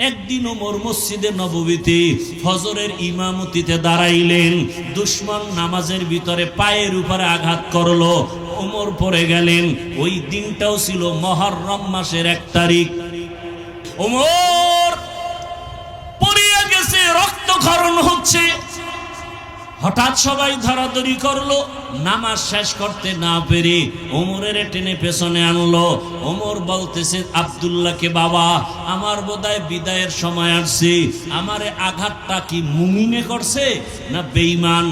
একদিন ওমর মসজিদে নববীতে ফজরের ইমামতিতে দাঁড়াইলেন, দুশমন নামাজের ভিতরে পায়ের উপরে আঘাত করলো, ওমর পড়ে গেলেন। ওই দিনটাও ছিল মুহররম মাসের 1 তারিখ। ওমর পড়িয়া গেছে, রক্তক্ষরণ হচ্ছে। হঠাৎ সবাই ধরাধরি করলো, নামাজ শেষ করতে না পেরে ওমরের টেনে পেছনে আনলো। ওমর বলতেছে আব্দুল্লাহকে, বাবা আমার বোধহয় বিদায়ের সময় আসছে, আমারে আঘাতটা কি মুমিনে করছে না বেঈমান?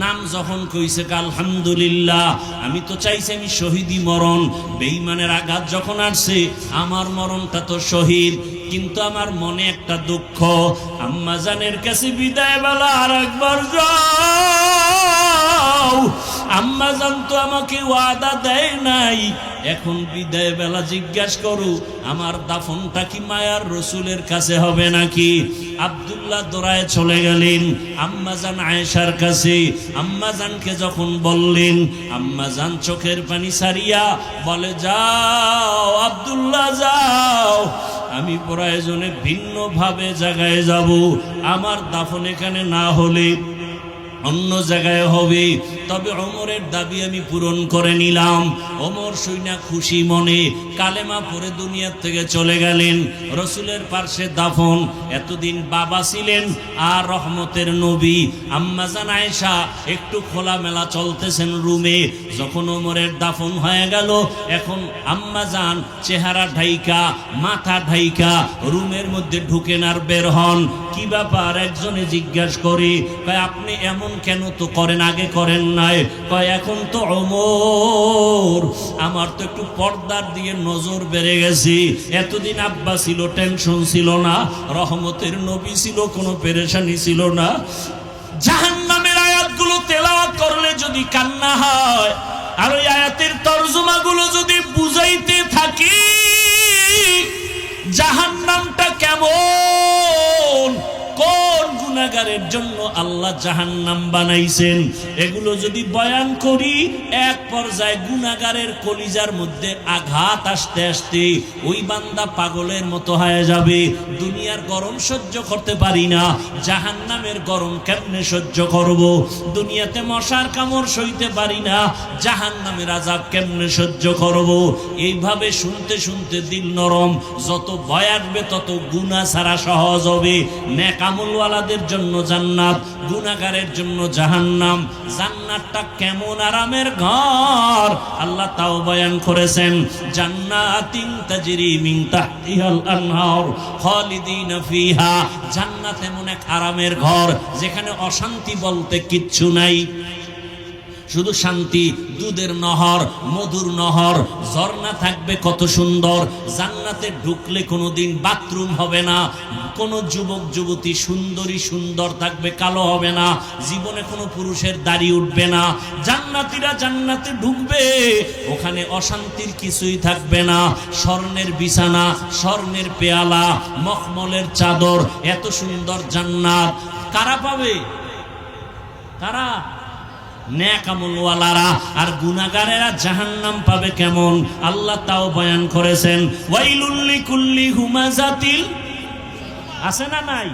নাম যখন কইছে আলহামদুলিল্লাহ, আমি তো চাইছি আমি শহীদি মরণ, বেঈমানের আঘাত যখন আসছে আমার মরণটা তো শহীদ। কিন্তু আমার মনে একটা দুঃখ, আম্মাজানের কাছে বিদায় বেলা আর একবার যাও, আম্মাজান তো আমাকে ওয়াদা দেয় নাই, এখন বিদায় বেলা জিজ্ঞাসা করু আমার দাফনটা কি মায়ার রসুলের কাছে হবে নাকি? আব্দুল্লাহ দৌড়ায় চলে গেলেন আম্মাজান আয়েশার কাছে। আম্মাজানকে যখন বললেন, আম্মাজান চোখের পানি সারিয়া বলে, যাও আব্দুল্লাহ যাও, আমি প্রয়োজনে ভিন্ন ভাবে জায়গায় যাব, আমার দাফন এখানে না হলে অন্য জায়গায় হবে, তবে ওমরের দাবি আমি পূরণ করে নিলাম। ওমর শুইনা খুশি মনে কালেমা পড়ে দুনিয়ার থেকে চলে গেলেন। রসুলের পার্শ্বে দাফন। এতদিন বাবা ছিলেন আর রহমতের নবী। আম্মাজান আয়েশা একটু খোলামেলা চলতেছেন রুমে। যখন ওমরের দাফন হয়ে গেল, এখন আম্মাজান চেহারা ঢাইকা, মাথা ঢাইকা রুমের মধ্যে ঢুকেন আর বের হন। কি ব্যাপার? একজনে জিজ্ঞাসা করে, কয় আপনি এমন কেন তো করেন, আগে করেন নাই? কয় এখন তো ওমর, আমার তো একটু পর্দার দিয়ে নজর বেড়ে গেছে। এতদিন আব্বা ছিল, টেনশন ছিল না, রহমতের নবী ছিল, কোনো পেরেশানি ছিল না। জাহান্নামের আয়াতগুলো তেলাওয়াত করলে যদি কান্না হয়, আর ওই আয়াতের তরজমাগুলো যদি বুঝাইতে থাকি জাহান্নামটা কেমন, কোন গুনাহগারের জন্য আল্লাহ জাহান্নাম বানাইছেন, এগুলো যদি বয়ান করি, এক পর্যায়ে গুনাহগারের কলিজার মধ্যে আঘাত আসতে আসতে ওই বান্দা পাগলের মতো হয়ে যাবে। দুনিয়ার গরম সহ্য করতে পারি না, জাহান্নামের গরম কেমনে সহ্য করব? দুনিয়াতে মশার কামড় সইতে পারি না, জাহান্নামের আযাব কেমনে সহ্য করব? এইভাবে শুনতে শুনতে দিল নরম। যত ভয় আসবে তত গুনাহ ছাড়া সহজ হবে। নেক আমলওয়ালাদের জন্য জান্নাত, গুনাহগারের জন্য জাহান্নাম। জান্নাতটা কেমন আরামের ঘর আল্লাহ তাও বয়ান করেছেন। জান্নাতিন তাজরি মিন তাহতিহাল আনহার খালিদিনা ফিহা। জান্নাত এমন এক আরামের ঘর যেখানে অশান্তি বলতে কিচ্ছু নাই, শুধু শান্তি। দুধের নহর, মধুর নহর, ঝর্ণা থাকবে কত সুন্দর। জান্নাতে ঢুকলে কোনোদিন বাথরুম হবে না, কোনো যুবক যুবতী সুন্দরী সুন্দর থাকবে, কালো হবে না, জীবনে কোনো পুরুষের দাড়ি উঠবে না। জান্নাতীরা জান্নাতে ঢুকবে, ওখানে অশান্তির কিছুই থাকবে না। স্বর্ণের বিছানা, স্বর্ণের পেয়ালা, মখমলের চাদর, এত সুন্দর জান্নাত কারা পাবে? কারা? নেক আমলওয়ালারা। আর গুনাহগারেরা জাহান্নাম পাবে কেমন আল্লাহ তাও বয়ান করেছেন। ওয়াইলুল লিকুল্লি হুমাযাতিল, আছে না নাই?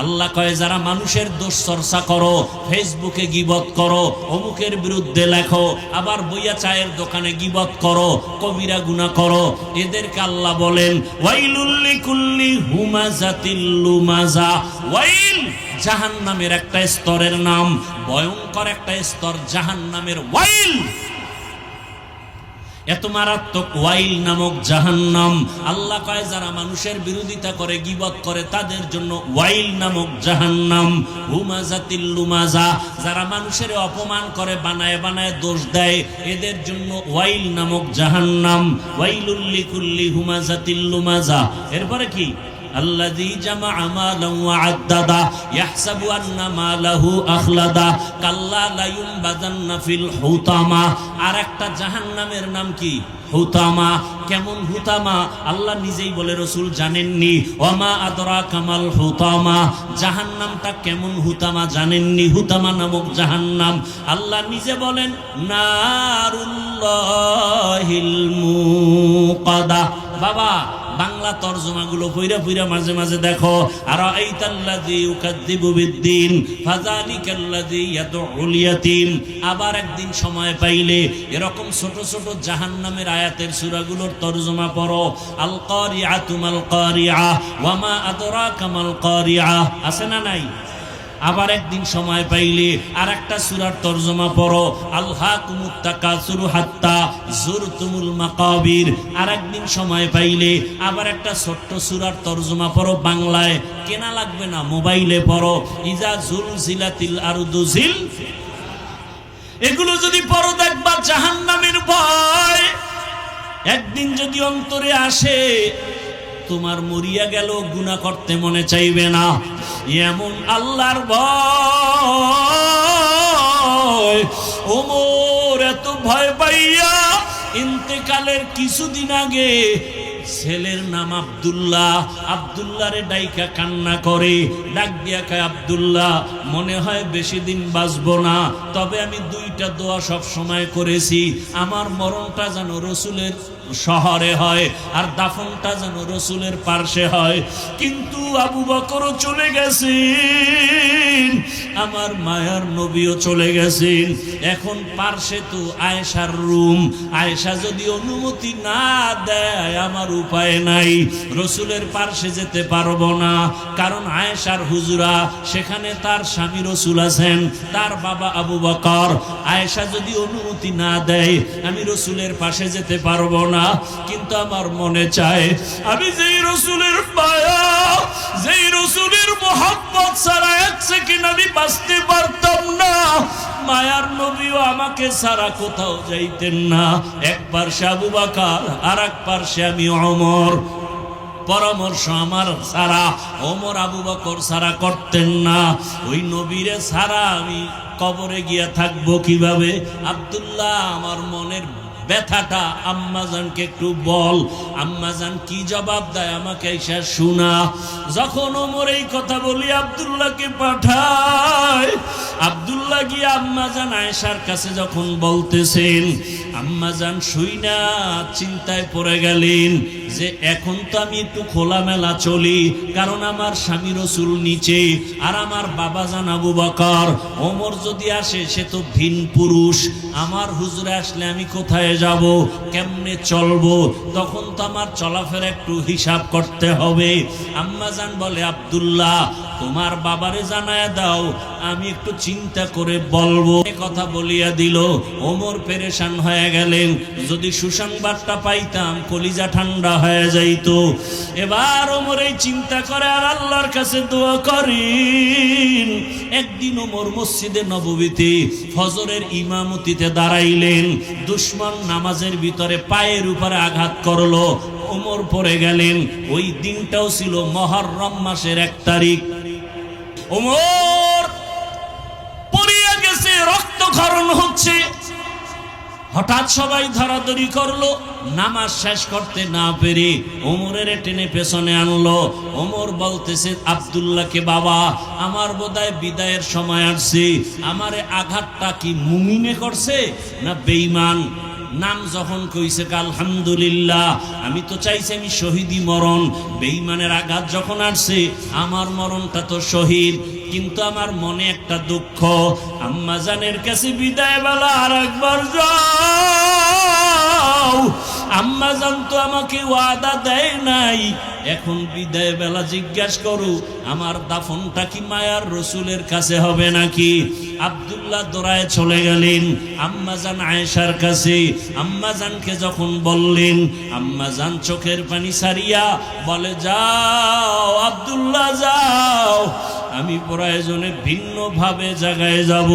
আল্লাহ কয় যারা মানুষের দোষ চর্চা করো, ফেসবুকে গীবত করো, অমুকের বিরুদ্ধে লেখো, আবার বইয়া চায়ের দোকানে গীবত করো, কবিরা গুনাহ করো, এদেরকে আল্লাহ বলেন ওয়াইলুল লিকুল্লি হুমাযাতিল লুমাযা। ওয়াইল জাহান্নামের একটা স্তরের নাম, ভয়ঙ্কর একটা স্তর জাহান্নামের ওয়াইল। এত মারাত্মক ওয়াইল নামক জাহান্নাম। আল্লাহ কয় যারা মানুষের বিরোধিতা করে, গীবত করে, তাদের জন্য ওয়াইল নামক জাহান্নাম। হুমাযাতিল লুমাযা, যারা মানুষের অপমান করে, বানায় বানায় দোষ দেয়, এদের জন্য ওয়াইল নামক জাহান্নাম। ওয়াইলুল লিকুল্লি হুমাযাতিল লুমাযা। এরপরে কি? আল্লাযী জামাআ মালান ওয়া আদ্দাদা ইয়াহসাবু আন্না মালাহু আখলাদা কাল্লা লা ইউনবাযান্না ফিল হুতামা। আর একটা জাহান্নামের নাম কি? হুতামা। কেমন হুতামা আল্লাহ নিজেই বলে, রাসূল জানেননি। ওয়ামা আদরাকা মাল হুতামা, জাহান্নামটা কেমন হুতামা জানেননি? হুতামা নামক জাহান্নাম আল্লাহ নিজে বলেন নারুল্লাহিল মুকাদা। বাবা বাংলা তরজমাগুলো পইরা পইরা মাঝে মাঝে দেখো। আর আইতাল্লাযী ইউকাযযিবু বিদ্দীন ফাযালিকাল্লাযী ইয়াদউল ইয়াতীম। আবার একদিন সময় পাইলে এরকম ছোট ছোট জাহান্নামের আয়াতের সূরাগুলোর তরজমা পড়ো। আল কারিআতু মাল কারিআ ওয়া মা আদরাকা মাল কারিআ, আছে না নাই? আবার একদিন সময় পাইলে আর একটা সূরার তরজমা পড়ো। আলহাকুমুত তাকাসুরু হাত্তা যুরতুমুল মাকাবির। আর একদিন সময় পাইলে আবার একটা ছোট্ট সূরার তরজমা পড়ো বাংলায়, কেনা লাগবে না, মোবাইলে পড়ো। ইজা জুলজিলাতিল আরদু জিল। এগুলো যদি পড়ো দেখবা জাহান্নামের ভয় একদিন যদি অন্তরে আসে, তোমার মরিয়া গেল গুনাহ করতে মনে চাইবে না। এমন আল্লাহর ভয়। ওমর এত ভয় পাইয়া ইন্তেকালের কিছুদিন আগে ছেলের নাম আব্দুল্লাহ, আব্দুল্লাহরে ডাইকা কান্না করে, ডাক দিয়া কয়, আব্দুল্লাহ মনে হয় বেশি দিন বাঁচবো না, তবে আমি দুইটা দোয়া সব সময় করেছি, আমার মরণটা যেন রসুলের শহরে হয় আর দাফনটা যেন রসুলের পার্শ্বে হয়। কিন্তু আবু বকরও চলে গেছেন, আমার মায়ার নবীও চলে গেছেন। এখন পার্শ্বে তো আয়েশার রুম, আয়েশা যদি অনুমতি না দেয় আমার উপায় নাই, রসুলের পার্শ্বে যেতে পারবো না। কারণ আয়েশার হুজুরা, সেখানে তার স্বামী রসুল আছেন, তার বাবা আবু বকর। আয়েশা যদি অনুমতি না দেয় আমি রসুলের পাশে যেতে পারবো না। কিন্তু আমার মনে চায় আমি যেই রসুলের মায়া, যেই রসুলের মোহাম্মত ছাড়া এক সেকেন্ড আমি বাঁচতে পারতাম না, মায়ার নবীও আমাকে ছাড়া কোথাও যাইতেন না। এক পার্শ্বে আবু বকর আর এক পার্শ্বে আমি ওমর। পরামর্শ আমার ছাড়া ওমর আবু বকর ছাড়া করতেন না। ওই নবীরে ছাড়া আমি কবরে গিয়া থাকবো কিভাবে? আব্দুল্লাহ আমার মনের ব্যথাটা আম্মাজানকে একটু বল। আম্মাজান কি জবাব দেয় আমাকে এসে শোনা। যখন ওমর এই কথা বলি আব্দুল্লাহকে পাঠায়, আব্দুল্লাহ গিয়ে আম্মাজান আয়েশার কাছে যখন বলতেছেন, আম্মাজান শুইনা চিন্তায় পড়ে গেলেন যে এখন তো আমি একটু খোলামেলা চলি, কারণ আমার স্বামী রসুল নিচে আর আমার বাবাজান আবু বকর। ওমর যদি আসে সে তো ভিন পুরুষ, আমার হুজুরে আসলে আমি কোথায় যাব, কেমনে চলবো? তখন তো আমার চলাফেরা একটু হিসাব করতে হবে। আম্মাজান বলে, আব্দুল্লাহ তোমার বাবারে জানায় দাও, আমি একটু চিন্তা করে বলবো। কথা বলিয়া দিল। ওমর পেরেশান হয়ে গেলেন, যদি সুসংবাদটা পাইতাম কলিজা ঠান্ডা হয়ে যাইত। এবার ওমর এই চিন্তা করে আর আল্লাহর কাছে দোয়া করেন। একদিন ওমর মসজিদে নববীতে ফজরের ইমামতিতে দাঁড়াইলেন, দুশমন নামাজের ভিতরে পায়ের উপরে আঘাত করলো, ওমর পড়ে গেলেন। ওই দিনটাও ছিল মুহররম মাসের 1 তারিখ। ওমর পড়িয়া গেছে, রক্তক্ষরণ হচ্ছে। হঠাৎ সবাই ধরাধরি করলো, নামাজ শেষ করতে না পেরে ওমরের টেনে পেছনে আনলো। ওমর বলতেছে আব্দুল্লাহকে, বাবা আমার বোধহয় বিদায়ের সময় আসছে, আমারে আঘাতটা কি মুমিনে করছে না বেঈমান? নাম যখন কইছে আলহামদুলিল্লাহ, আমি তো চাইছি আমি শহীদি মরণ। বেঈমানের আঘাত যখন আসছে আমার মরণটা তো শহীদ। কিন্তু আমার মনে একটা দুঃখ, আম্মাজানের কাছে বিদায় বেলা আর একবার যাও। আম্মাজান তো আমাকে ওয়াদা দেয় নাই, এখন বিদায় বেলা জিজ্ঞাসা করো আমার দাফনটা কি মায়ার রসুলের কাছে হবে নাকি? আব্দুল্লাহ দৌড়ায় চলে গেলেন আম্মাজান আয়েশার কাছে। আম্মাজানকে যখন বললেন, আম্মাজান চোখের পানি সারিয়া বলে, যাও আব্দুল্লাহ যাও, আমি প্রয়োজনে ভিন্ন ভাবে জায়গায় যাব,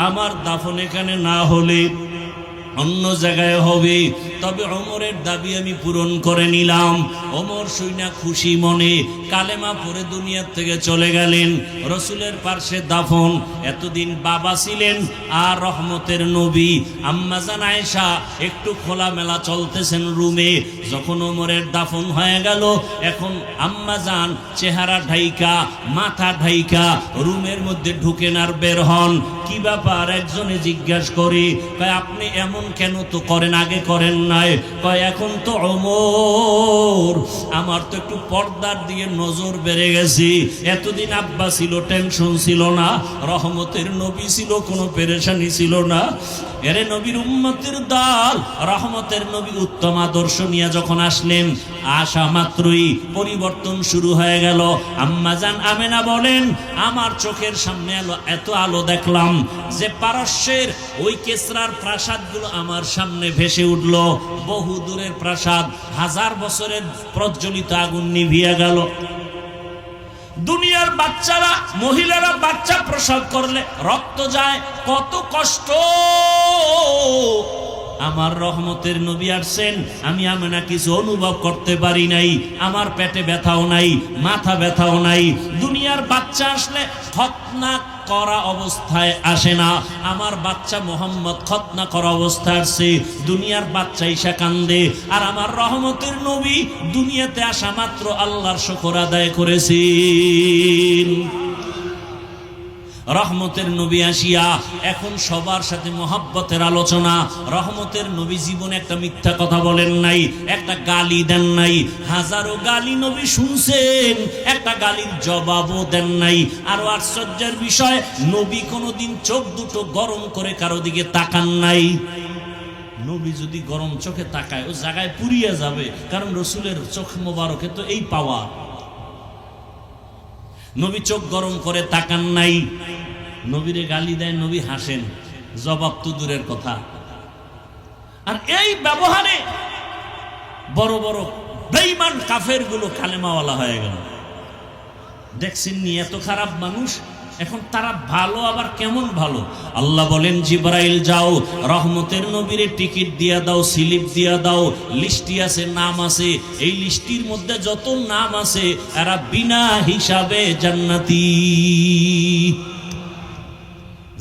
আমার দাফন এখানে না হলে অন্য জায়গায় হবে। তবে ওমরের দাবি আমি পূরণ করে নিলাম। ওমর শুইনা খুশি মনে কালেমা পড়ে দুনিয়ার থেকে চলে গেলেন। রসুলের পার্শ্বে দাফন। এতদিন বাবা ছিলেন আর রহমতের নবী। আম্মাজান আয়েশা একটু খোলামেলা চলতেছেন রুমে। যখন ওমরের দাফন হয়ে গেল, এখন আম্মাজান চেহারা ঢাইকা, মাথা ঢাইকা রুমের মধ্যে ঢুকেন আর বের হন। কি ব্যাপার? একজনে জিজ্ঞাসা করে, আপনি এমন কেন তো করেন, আগে করেন নাই? কয় এখন তো ওমর, আমার তো একটু পর্দার দিয়ে নজর বেড়ে গেছি। এতদিন আব্বা ছিল, টেনশন ছিল না, রহমতের নবী ছিল, কোনো পেরেশানি ছিল না। এরে নবীর উম্মতের দল, রহমতের নবী উত্তম আদর্শ নিয়ে যখন আসলেন, আসা মাত্রই পরিবর্তন শুরু হয়ে গেল। আম্মাজান আমেনা বলেন, আমার চোখের সামনে এত আলো দেখলাম যে পারস্যের ওই কেসরার প্রাসাদগুলো আমার সামনে ভেসে উঠল। বহু দূরের প্রাসাদ, 1000 বছরের প্রজ্বলিত আগুন নিভিয়ে গেল। দুনিয়ার বাচ্চারা, মহিলারা বাচ্চা প্রসব করলে রক্ত যায়, কত কষ্ট। আমার রহমতের নবী আসছেন, আমি আমেনা কিছু অনুভব করতে পারি নাই। আমার পেটে ব্যথাও নাই, মাথা ব্যথাও নাই। দুনিয়ার বাচ্চা আসলে খতনা করা অবস্থায় আসে না, আমার বাচ্চা মোহাম্মদ খতনা করা অবস্থায় আসছে। দুনিয়ার বাচ্চা ঈশা কান্দে, আর আমার রহমতের নবী দুনিয়াতে আসা মাত্র আল্লাহর শুকর আদায় করেছেন। রহমতের নবী আসিয়া এখন সবার সাথে মহব্বতের আলোচনা। রহমতের নবী জীবনে একটা মিথ্যা কথা বলেন নাই, একটা গালি দেন নাই। হাজারো গালি নবী শুনছেন, একটা গালির জবাবও দেন নাই। আরো আশ্চর্যের বিষয়, নবী কোনোদিন চোখ দুটো গরম করে কারো দিকে তাকান নাই। নবী যদি গরম চোখে তাকায়, ও জায়গায় পুড়িয়ে যাবে, কারণ রসুলের চোখ মোবারকে তো এই পাওয়া। নবী চোখ গরম করে তাকান নাই। নবীরে গালি দেয়, নবী হাসেন, জবাব তো দূরের কথা। আর এই ব্যবহারে বড় বড় বেঈমান কাফের গুলো কালেমাওয়ালা হয়ে গেল। দেখছেন নি এত খারাপ মানুষ, এখন তারা ভালো, আবার কেমন ভালো। আল্লাহ বলেন, জিবরাইল যাও, রহমতের নবীরে টিকিট দিয়া দাও, স্লিপ দিয়া দাও, লিস্টি আছে, নাম আছে। এই লিস্টির মধ্যে যত নাম আছে এরা বিনা হিসাবে জান্নাতি।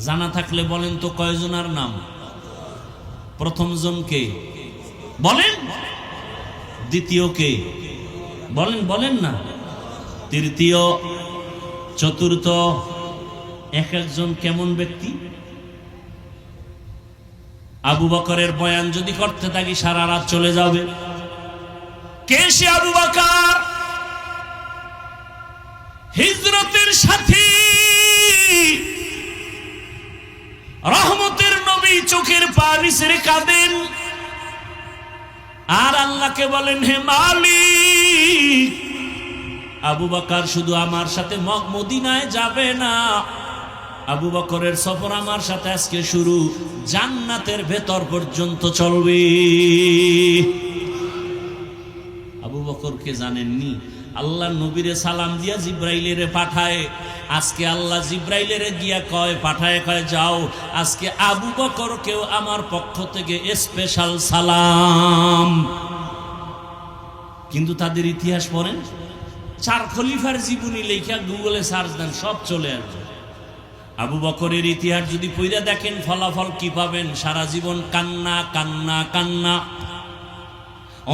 জানা থাকলে বলেন তো কয়জনের নাম? প্রথম জন কে বলেন? দ্বিতীয় কে বলেন? বলেন না। তৃতীয়, চতুর্থ, এক একজন কেমন ব্যক্তি। আবু বকরের বয়ান যদি করতে থাকি সারা রাত চলে যাবে। কে সে আবু বকর? হিজরতের সাথী, রহমতের নবী চোখের পানি ছেড়ে কাঁদেন, আর আল্লাহকে বলেন, হে মালিক, আবু বকর শুধু আমার সাথে মদিনায় যাবে না, আবু বকরের সফর আমার সাথে আজকে শুরু, জান্নাতের ভেতর পর্যন্ত চলবে। আবু বকরকে জানেননি? আল্লাহ নবীরে সালাম দিয়া জিব্রাইলেরে পাঠায়। আজকে আল্লাহ জিব্রাইলেরে গিয়া কয়, পাঠায়, কয় যাও, আজকে আবু বকরকেও আমার পক্ষ থেকে স্পেশাল সালাম। কিন্তু তাদের ইতিহাস পড়েন, 4 খলিফার জীবনী লেখা গুগলে সার্চ দেন, সব চলে আসবে। আবু বকরের ইতিহাস যদি পড়ে দেখেন, ফলাফল কি পাবেন? সারা জীবন কান্না কান্না কান্না।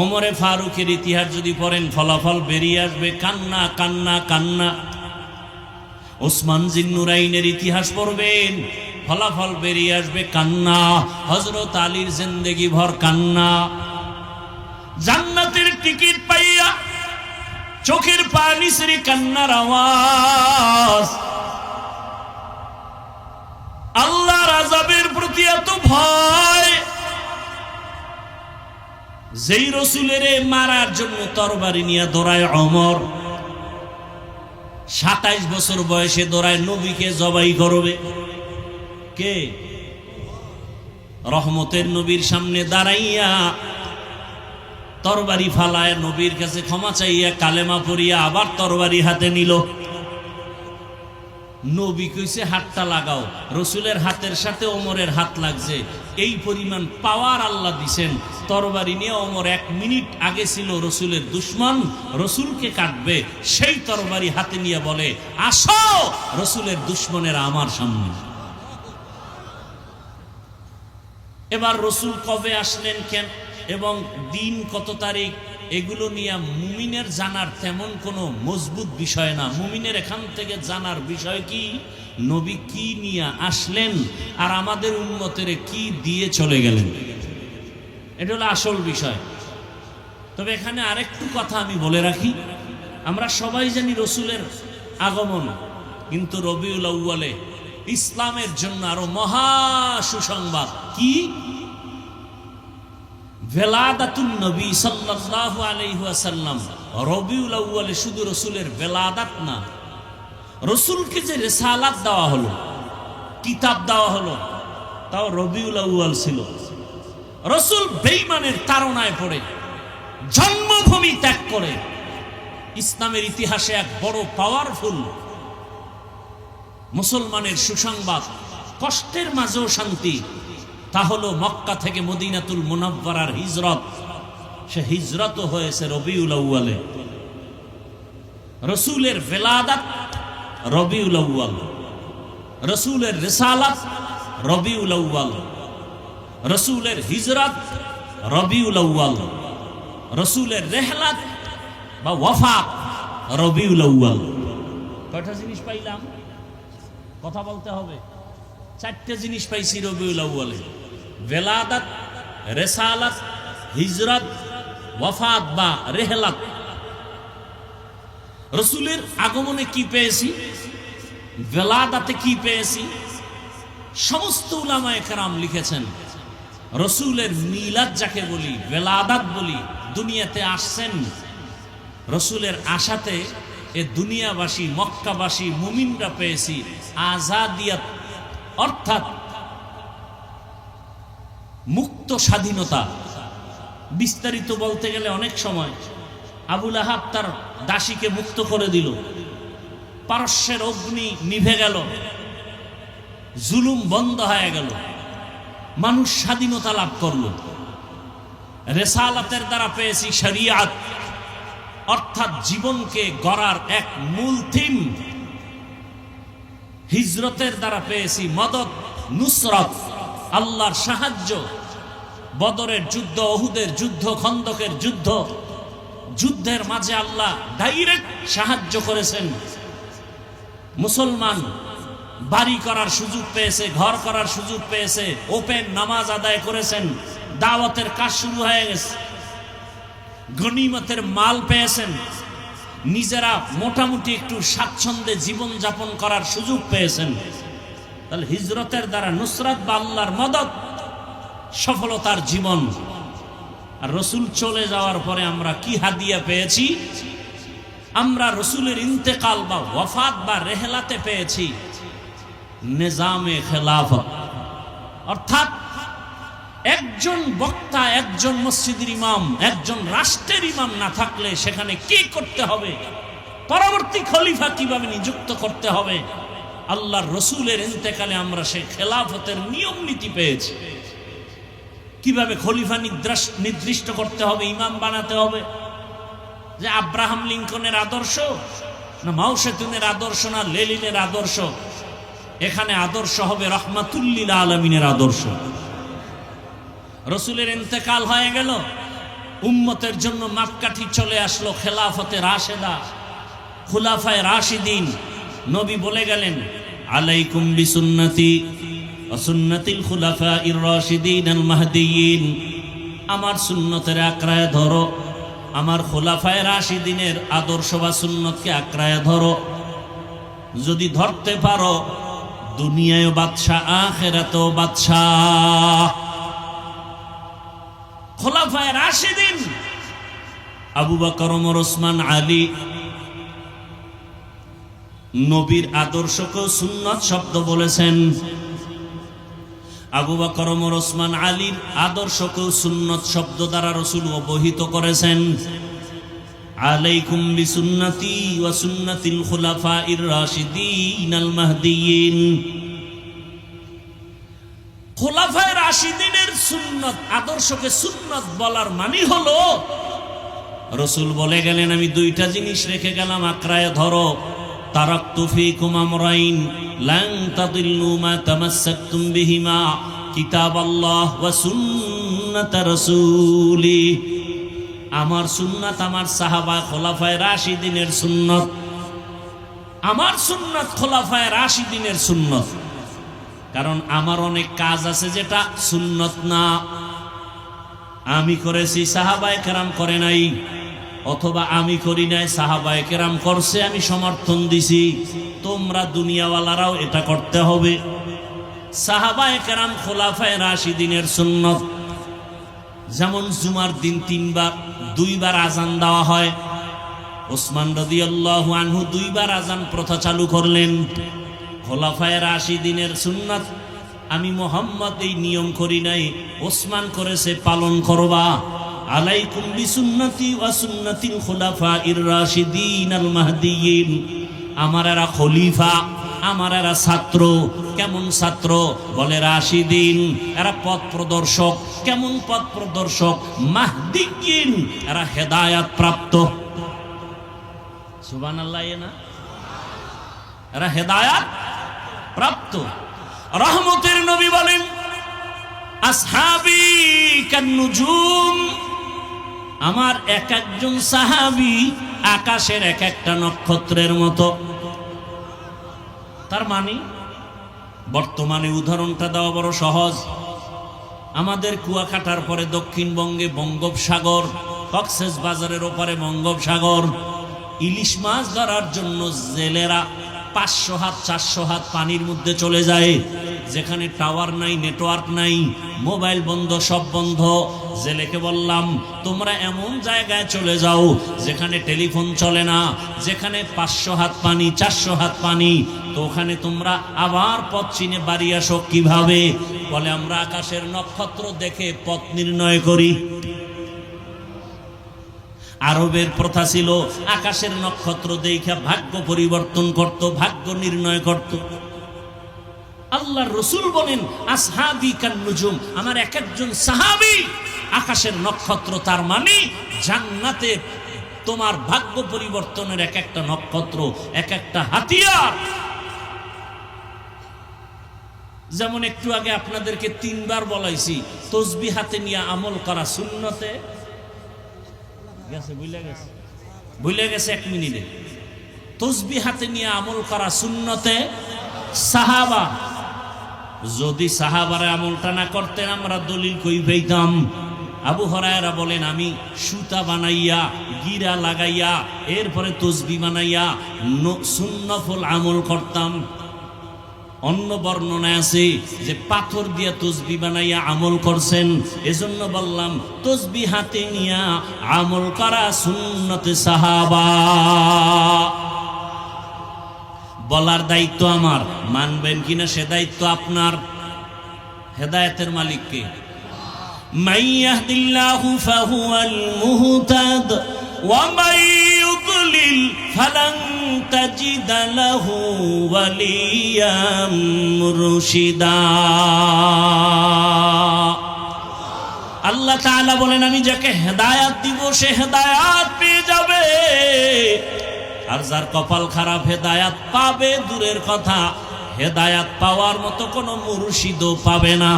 ওমরে ফারুকের ইতিহাস যদি পড়েন, ফলাফল বেরিয়ে আসবে কান্না কান্না কান্না। ওসমান জিন্নুরাইনের ইতিহাস পড়বেন, ফলাফল বেরিয়ে আসবে কান্না। হযরত আলীর জিন্দেগি ভর কান্না। জান্নাতের টিকিট পাইয়া চোখের পানি ছেড়ে কান্নার আওয়াজ। আল্লাহর আযাবের প্রতি এত ভয়, যেই রসুলের মারার জন্য তরবারি নিয়ে দৌড়ায় ওমর, 27 বছর বয়সে দৌড়ায় নবীকে জবাই করবে। কে? রহমতের নবীর সামনে দাঁড়াইয়া তরবারি ফালায়, নবীর কাছে ক্ষমা চাইয়া কালেমা পড়িয়া আবার তরবারি হাতে নিল। নবী কইছে হাতটা লাগাও, রসুলের হাতের সাথে ওমরের হাত লাগছে। এই পরিমাণ পাওয়ার আল্লাহ দিছেন। তরবারি নিয়ে ওমর 1 মিনিট আগে ছিল রসুলের দুশ্মন, রসুলকে কাটবে, সেই তরবারি হাতে নিয়ে বলে, আসো রসুলের দুশ্মনেরা আমার সামনে। এবার রসুল কবে আসলেন, কেন এবং দিন কত তারিখ, এগুলো নিয়ে মুমিনের জানার তেমন কোনো মজবুত বিষয় না। মুমিনের এখান থেকে জানার বিষয় কি, নবী কি নিয়ে আসলেন আর আমাদের উম্মতের কি দিয়ে চলে গেলেন। এটা হলো আসল বিষয়। তবে এখানে আরেকটু কথা আমি বলে রাখি, আমরা সবাই জানি রসুলের আগমন, কিন্তু রবিউল আউয়ালে ইসলামের জন্য আরো মহা সুসংবাদ কি? ভেলাদাতুন নবী সাল্লাল্লাহু আলাইহি ওয়াসাল্লাম। রবিউল আউয়ালে শুধু রসুলের ভেলাদাত না, রসুলকে যে রিসালাত দেওয়া হলো, কিতাব দেওয়া হলো, তাও রবিউল আউয়াল ছিল। রসুল বেঈমানের তাড়নায় পড়ে জন্মভূমি ত্যাগ করে ইসলামের ইতিহাসে এক বড় পাওয়ারফুল মুসলমানের সুসংবাদ, কষ্টের মাঝেও শান্তি, তা হলো মক্কা থেকে মদিনাতুল মুনাওয়ারার হিজরত। সে হিজরতও হয়েছে রবিউল আউয়ালে। রসুলের ভেলাদাত রবিউল আউয়াল, রসুলের রিসালাত রবিউল আউয়াল, রসুলের হিজরত রবিউল আউয়াল, রসুলের রেহলাত বা ওয়াফাত রবিউল আউয়াল। কয়টা জিনিস পাইলাম? কথা বলতে হবে। চারটে জিনিস পাইছি রবিউল আউয়ালে: ভেলাদাত, রিসালাত, হিজরত, ওয়াফাত বা রেহলাত। রসুলের আগমনে কি পেয়েছি, ভেলাদাতে কি পেয়েছি? সমস্ত উলামায়ে কেরাম লিখেছেন রসুলের মিলাদ যাকে বলি, ভেলাদাত বলি, দুনিয়াতে আসছেন। রসুলের আশাতে এ দুনিয়াবাসী, মক্কাবাসী মুমিনরা পেয়েছি আজাদিয়াত, অর্থাৎ মুক্ত স্বাধীনতা। বিস্তারিত বলতে গেলে অনেক সময় আবুল আহাব তার দাসীকে মুক্ত করে দিল, পারস্যের অগ্নি নিভে গেল, জুলুম বন্ধ হয়ে গেল, মানুষ স্বাধীনতা লাভ করল। রেসালাতের দ্বারা পেয়েছি শরিয়াত, অর্থাৎ জীবনকে গড়ার এক মূল থিম। হিজরতের দ্বারা পেয়েছি মদদ, নুসরত, আল্লাহর সাহায্য। বদরের যুদ্ধ, ওহুদের যুদ্ধ, খন্দকের যুদ্ধ, যুদ্ধের মাঝে আল্লাহ ডাইরেক্ট সাহায্য করেছেন। মুসলমান বাড়ি করার সুযোগ পেয়েছে, ঘর করার সুযোগ পেয়েছে, ওপেন নামাজ আদায় করেছেন, দাওয়াতের কাজ শুরু হয়ে গেছে, গনিমতের মাল পেয়েছেন, নিজেরা মোটামুটি একটু স্বাচ্ছন্দ্যে জীবন যাপন করার সুযোগ পেয়েছেন। তাহলে হিজরতের দ্বারা নুসরাত বা আল্লাহর মদদ, সফলতার জীবন। আর রসুল চলে যাওয়ার পরে আমরা কি হাদিয়া পেয়েছি? আমরা রসুলের ইন্তেকাল বা ওয়াফাত বা রেহলাতে পেয়েছি নিজামে খেলাফত, অর্থাৎ একজন বক্তা, একজন মসজিদের ইমাম, একজন রাষ্ট্রের ইমাম না থাকলে সেখানে কি করতে হবে, পরবর্তী খলিফা কিভাবে নিযুক্ত করতে হবে, আল্লাহর রসুলের ইন্তেকালে আমরা সেই খেলাফতের নিয়ম নীতি পেয়েছি। কিভাবে খলিফা নির্দিষ্ট করতে হবে, ইমাম বানাতে হবে। যে আব্রাহাম লিঙ্কনের আদর্শ না মাও সেতুনের আদর্শ না লেনিনের আদর্শ, এখানে আদর্শ হবে রহমাতুল্লিল আলামিনের আদর্শ। রসুলের ইন্তেকাল হয়ে গেল, উম্মতের জন্য মাপকাঠি চলে আসলো খেলাফতে রাশেদা, খুলাফায়ে রাশিদিন। নবী বলে গেলেন, আলাইকুম বিসুন্নতি ওয়া সুন্নাতিল খুলাফাইর রাশিদিন আল মাহদিয়িন। আমার সুন্নতের আঁকড়ায় ধরো, আমার খুলাফায়ে রাশিদিনের আদর্শ বা সুন্নতকে আঁকড়ায় ধরো। যদি ধরতে পারো, দুনিয়ায় বাদশাহ, আখিরাতেও বাদশাহ। খুলাফায়ে রাশিদিন আবু বকর, ওমর, ওসমান, আলী, নবীর আদর্শকে সুন্নত শব্দ বলেছেন। আবু বকর, ওমর, ওসমান, আলীর আদর্শকে সুন্নত শব্দ দ্বারা রাসূল অবহিত করেছেন। আলাইকুম বিসুন্নতি ওয়া সুন্নাতিল খুলাফাইর রাশিদিন আল মাহদিয়িন। খুলাফায়ে রাশিদিনের সুন্নত, আদর্শকে সুন্নত বলার মানে হলো, রাসূল বলে গেলেন, আমি দুইটা জিনিস রেখে গেলাম, আঁকড়ায় ধরো। তারাকতু ফীকুম আমরাইন লান তাদিল্লু মা তামাসসাকতুম বিহিমা, কিতাবাল্লাহ ওয়া সুন্নাত রাসূলি। আমার সুন্নাত, আমার সাহাবা খোলাফায়ে রাশিদিনের সুন্নত, আমার সুন্নাত খোলাফায়ে রাশিদিনের সুন্নত। কারণ আমার অনেক কাজ আছে যেটা সুন্নত না। আমি করেছি, সাহাবায়ে কেরাম করে নাই, অথবা আমি করি নাই, সাহাবায়ে কেরাম করছে, আমি সমর্থন দিছি। তোমরা দুনিয়াওয়ালারাও এটা করতে হবে। সাহাবায়ে কেরাম খোলাফায়ে রাশিদিনের সুন্নত, যেমন জুমার দিন 2বার আজান দেওয়া হয়। ওসমান রাদিয়াল্লাহু আনহু 2বার আজান প্রথা চালু করলেন। খোলাফায়ে রাশিদিনের সুন্নাত। আমি মুহাম্মদ এই নিয়ম করি নাই, ওসমান করেছে, পালন করবা। আলাইকুম বিসুন্নতি ওয়া সুন্নাতিল খুলাফাইর রাশিদিন আল মাহদিয়িন। আমার এরা খলিফা, আমার এরা ছাত্র। কেমন ছাত্র? বলে রাশিদিন, এরা পথ প্রদর্শক। কেমন পথ প্রদর্শক? মাহদিয়িন, এরা হেদায়েত প্রাপ্ত। সুবহানাল্লাহ। না, এরা হেদায়েত প্রাপ্ত। রহমতের নবী বলেন, আসহাবি কান্নুজুম, আমার এক একজন সাহাবী আকাশের এক একটা নক্ষত্রের মতো। তার মানে বর্তমানে উদাহরণটা দেওয়া বড় সহজ। আমাদের কুয়াকাটার পরে দক্ষিণবঙ্গে বঙ্গোপসাগর, কক্সেস বাজারের ওপারে বঙ্গোপসাগর। ইলিশ মাছ ধরার জন্য জেলেরা 500 হাত 400 হাত পানির মধ্যে চলে যায়, যেখানে টাওয়ার নাই, নেটওয়ার্ক নাই, মোবাইল বন্ধ, সব বন্ধ। জেলেকে বললাম, তোমরা এমন জায়গায় চলে যাও যেখানে টেলিফোন চলে না, যেখানে 500 হাত পানি, 400 হাত পানি। তো ওখানে তোমরা আবার পথ চিনে বাড়ি আসো কিভাবে? বলে, আমরা আকাশের নক্ষত্র দেখে পথ নির্ণয় করি। আরবের প্রথা ছিল, আকাশের নক্ষত্র দেখে ভাগ্য পরিবর্তন করত, ভাগ্য নির্ণয় করত। আল্লাহর রাসূল বলেন, আসহাবি কান্নুজুম, আমার এক একজন সাহাবী আকাশের নক্ষত্র। তার মানে জান্নাতে তোমার ভাগ্য পরিবর্তনের এক একটা নক্ষত্র, এক একটা হাতিয়ার। যেমন একটু আগে আপনাদেরকে 3বার বলাইছি, তসবিহ হাতে নিয়ে আমল করা সুন্নতে গেছে, ভুলে গেছে 1 মিনিটে। তসবিহ হাতে নিয়ে আমল করা সুন্নতে সাহাবা। যদি সাহাবারা আমলটা না করতেন, আমরা দলিল কই পেতাম? আবু হুরায়রা বলেন, আমি সুতা বানাইয়া, গিরা লাগাইয়া, এরপরে তসবিহ বানাইয়া সুন্নফল আমল করতাম। অন্য বর্ণনা আছে যে পাথর দিয়া তসবিহ বানাইয়া আমল করছেন। এজন্য বললাম, তসবিহ হাতে নিয়া আমল করা সুন্নতে সাহাবা। বলার দায়িত্ব আমার, মানবেন কিনা সে দায়িত্ব আপনার। হেদায়েতের মালিক কে? মান ইয়াহদিল্লাহু ফাহুয়াল মুহতাদ ওয়া মান ইউদ্লিল ফালান তাজিদ লাহু ওয়ালিয়াম মুরশিদা। আল্লাহ তাআলা বলেন, আমি যাকে হেদায়েত দিব সে হেদায়েত পেয়ে যাবে, আর যার কপাল খারাপ হেদায়েত পাবে দূরের কথা, হেদায়েত পাওয়ার মতো কোনো মুর্শিদও পাবে না।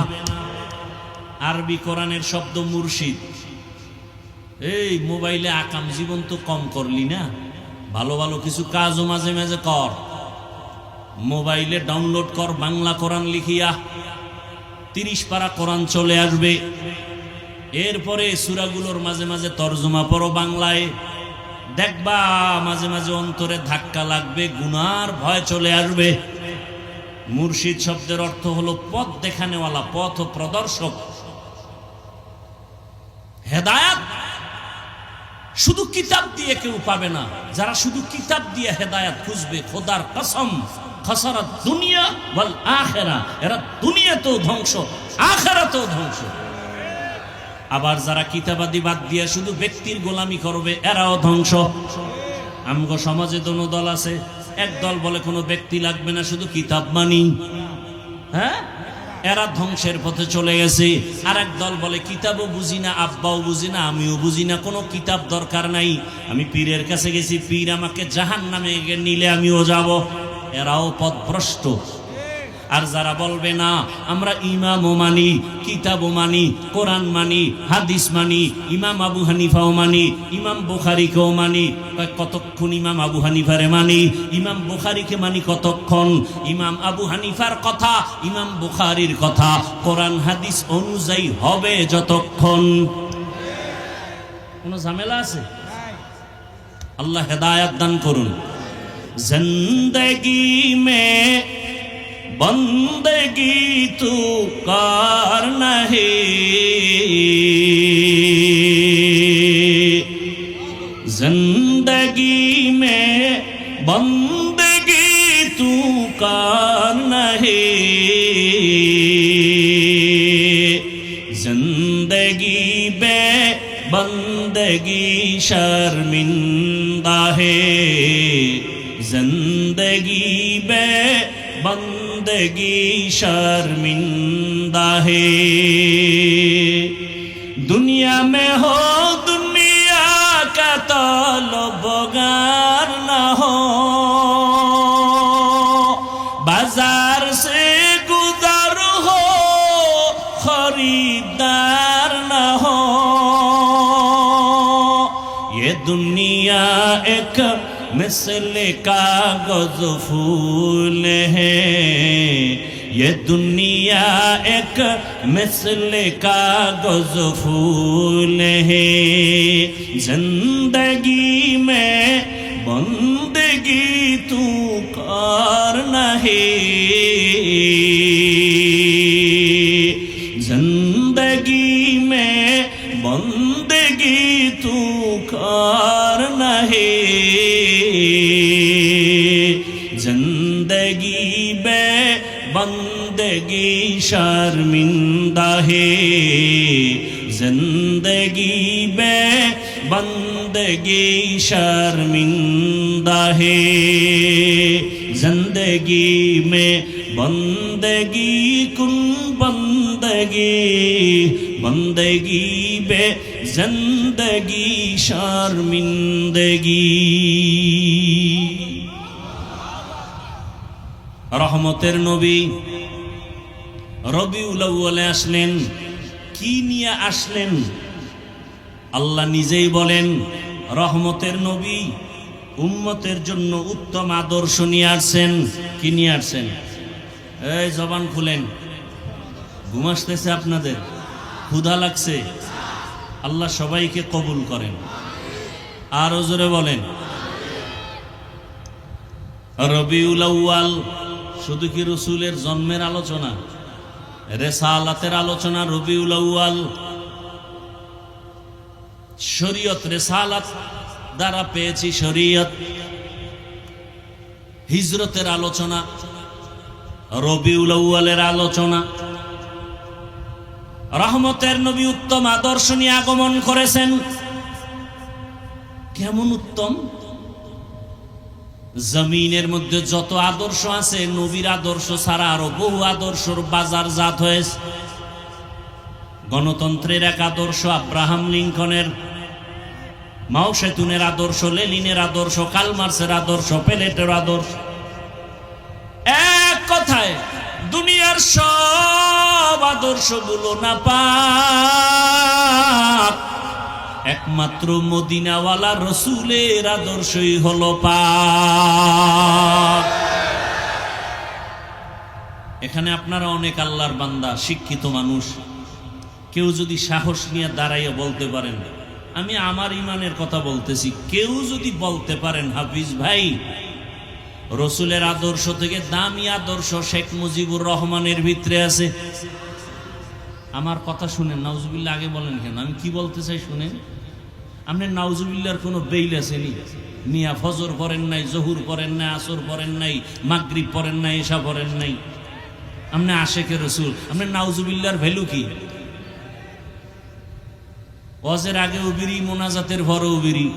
আরবি কোরআনের শব্দ মুর্শিদ। এই মোবাইলে আকাম জীবন তো কম করলি না, ভালো ভালো কিছু কাজও মাঝে মাঝে কর। মোবাইলে ডাউনলোড কর বাংলা কোরআন লিখিয়া, 30 পারা কোরআন চলে আসবে। এরপরে সূরাগুলোর মাঝে মাঝে তরজমা পড়ো বাংলায়, দেখবা মাঝে মাঝে অন্তরে ধাক্কা লাগবে, গুনার ভয় চলে আসবে। মুর্শিদ শব্দের অর্থ হলো পথ দেখানেওয়ালা, পথ প্রদর্শক। হেদায়েত শুধু কিতাব দিয়ে কেউ পাবে না। যারা শুধু কিতাব দিয়ে হেদায়েত খুঁজবে, খোদার কসম, খাসারাত দুনিয়া ওয়াল আখিরা, এরা দুনিয়াতেও ধ্বংস, আখিরাতেও ধ্বংস। আবার যারা কিতাবাদি বাদ দিয়ে শুধু ব্যক্তির গোলামি করবে, এরাও ধ্বংস। আমগো সমাজে দোনো দল আছে। এক দল বলে কোনো ব্যক্তি লাগবে না, শুধু কিতাব মানি। হ্যাঁ, এরা ধ্বংসের পথে চলে গেছে। আর এক দল বলে কিতাবও বুঝি না, আব্বাও বুঝি না, আমিও বুঝি না, কোনো কিতাব দরকার নাই, আমি পীরের কাছে গেছি, পীর আমাকে জাহান্নামে নিলে আমিও যাব। এরাও পথভ্রষ্ট। আর যারা বলবে না আমরা ইমামও মানি, কিতাবও মানি, কোরআন মানি, হাদিস মানি, ইমাম আবু হানিফাও মানি, ইমাম বুখারীকেও মানি, কতক্ষণ ইমাম আবু হানিফারে মানি, ইমাম বুখারীকে মানি কতক্ষণ? ইমাম আবু হানিফার কথা, ইমাম বুখারীর কথা কোরআন হাদিস অনুযায়ী হবে যতক্ষণ। কোনো ঝামেলা আছে? আল্লাহ হেদায়াত দান করুন। জিন্দগি মে বন্দগি তু করনা হে, जिंदगी में बंदगी तू करना है, जिंदगी में बंदगी शर्मिंदा है, जिंदगी में बंदगी शर्मिंदा है। दुनिया में हो तलबगार न हो, बाजार से गुजर हो खरीदार न हो। ये दुनिया एक मिसल कागज फूल है, ये दुनिया एक मिसल कागज फूल है, जिंदगी में बंदगी तू करना है, जिंदगी में बंदगी तू करना है, जिंदगी में बंदगी शर्मिंदा है, जिंदगी में बंदगी शर्मिंदा है, जिंदगी में बंदगी कुन बंदगी, बंदगी बे जिंदगी शर्मिंदगी। রহমতের নবী রবিউল আউয়ালে আসলেন। কি নিয়ে আসলেন? আল্লাহ নিজেই বলেন রহমতের নবী উম্মতের জন্য উত্তম আদর্শ নিয়ে আসছেন। কি নিয়ে আসছেন? এই জবান খুলেন, ঘুম আসতেছে আপনাদের? ক্ষুধা লাগছে? আল্লাহ সবাইকে কবুল করেন। আরো জোরে বলেন রবিউল আউয়াল। শুধু কি রসুলের জন্মের আলোচনা, রেসালাতের আলোচনা? রবিউল আউয়াল শরীয়ত, রেসালাত দ্বারা পেয়েছি শরীয়ত, হিজরতের আলোচনা, রবিউল আউয়ালের আলোচনা। রহমতের নবী উত্তম আদর্শ নিয়ে আগমন করেছেন। কেমন উত্তম? জমিনের মধ্যে যত আদর্শ আছে, নবীর আদর্শ ছাড়া আরো বহু আদর্শর বাজার জাত হয়েছে। গণতন্ত্রের এক আদর্শ আব্রাহাম লিঙ্কনের, মাও সেতুনের আদর্শ, লেনিনের আদর্শ, কালমার্সের আদর্শ, পেলেটের আদর্শ। এক কথায় দুনিয়ার সব আদর্শগুলো না পাক, একমাত্র মদিনাওয়ালা রসুলের আদর্শই হলো পাক। এখানে আপনারা অনেক আল্লাহর বান্দা, শিক্ষিত মানুষ। কেউ যদি সাহস নিয়ে দাঁড়াইয়া বলতে পারেন, আমি আমার ইমানের কথা বলতেছি, কেউ যদি বলতে পারেন হাফিজ ভাই রসুলের আদর্শ থেকে দামি আদর্শ শেখ মুজিবুর রহমানের ভিতরে আছে, আমার কথা শুনেন। নাউজুবিল্লাহ আগে বলেন কেন? আমি কি বলতে চাই শুনেন। আপনি নাউজুবিল্লাহর কোনো বেইল আছেনি? মিয়া ফজর পড়েন নাই, জহুর পড়েন নাই, আসর পড়েন নাই, মাগরিব পড়েন নাই, এশা পড়েন নাই, আপনি আশেকে রসুল, আপনি নাউজুবিল্লাহর ভ্যালু কি? ওয়াজের আগে উবিরি, মোনাজাতের ভরে উবিরি,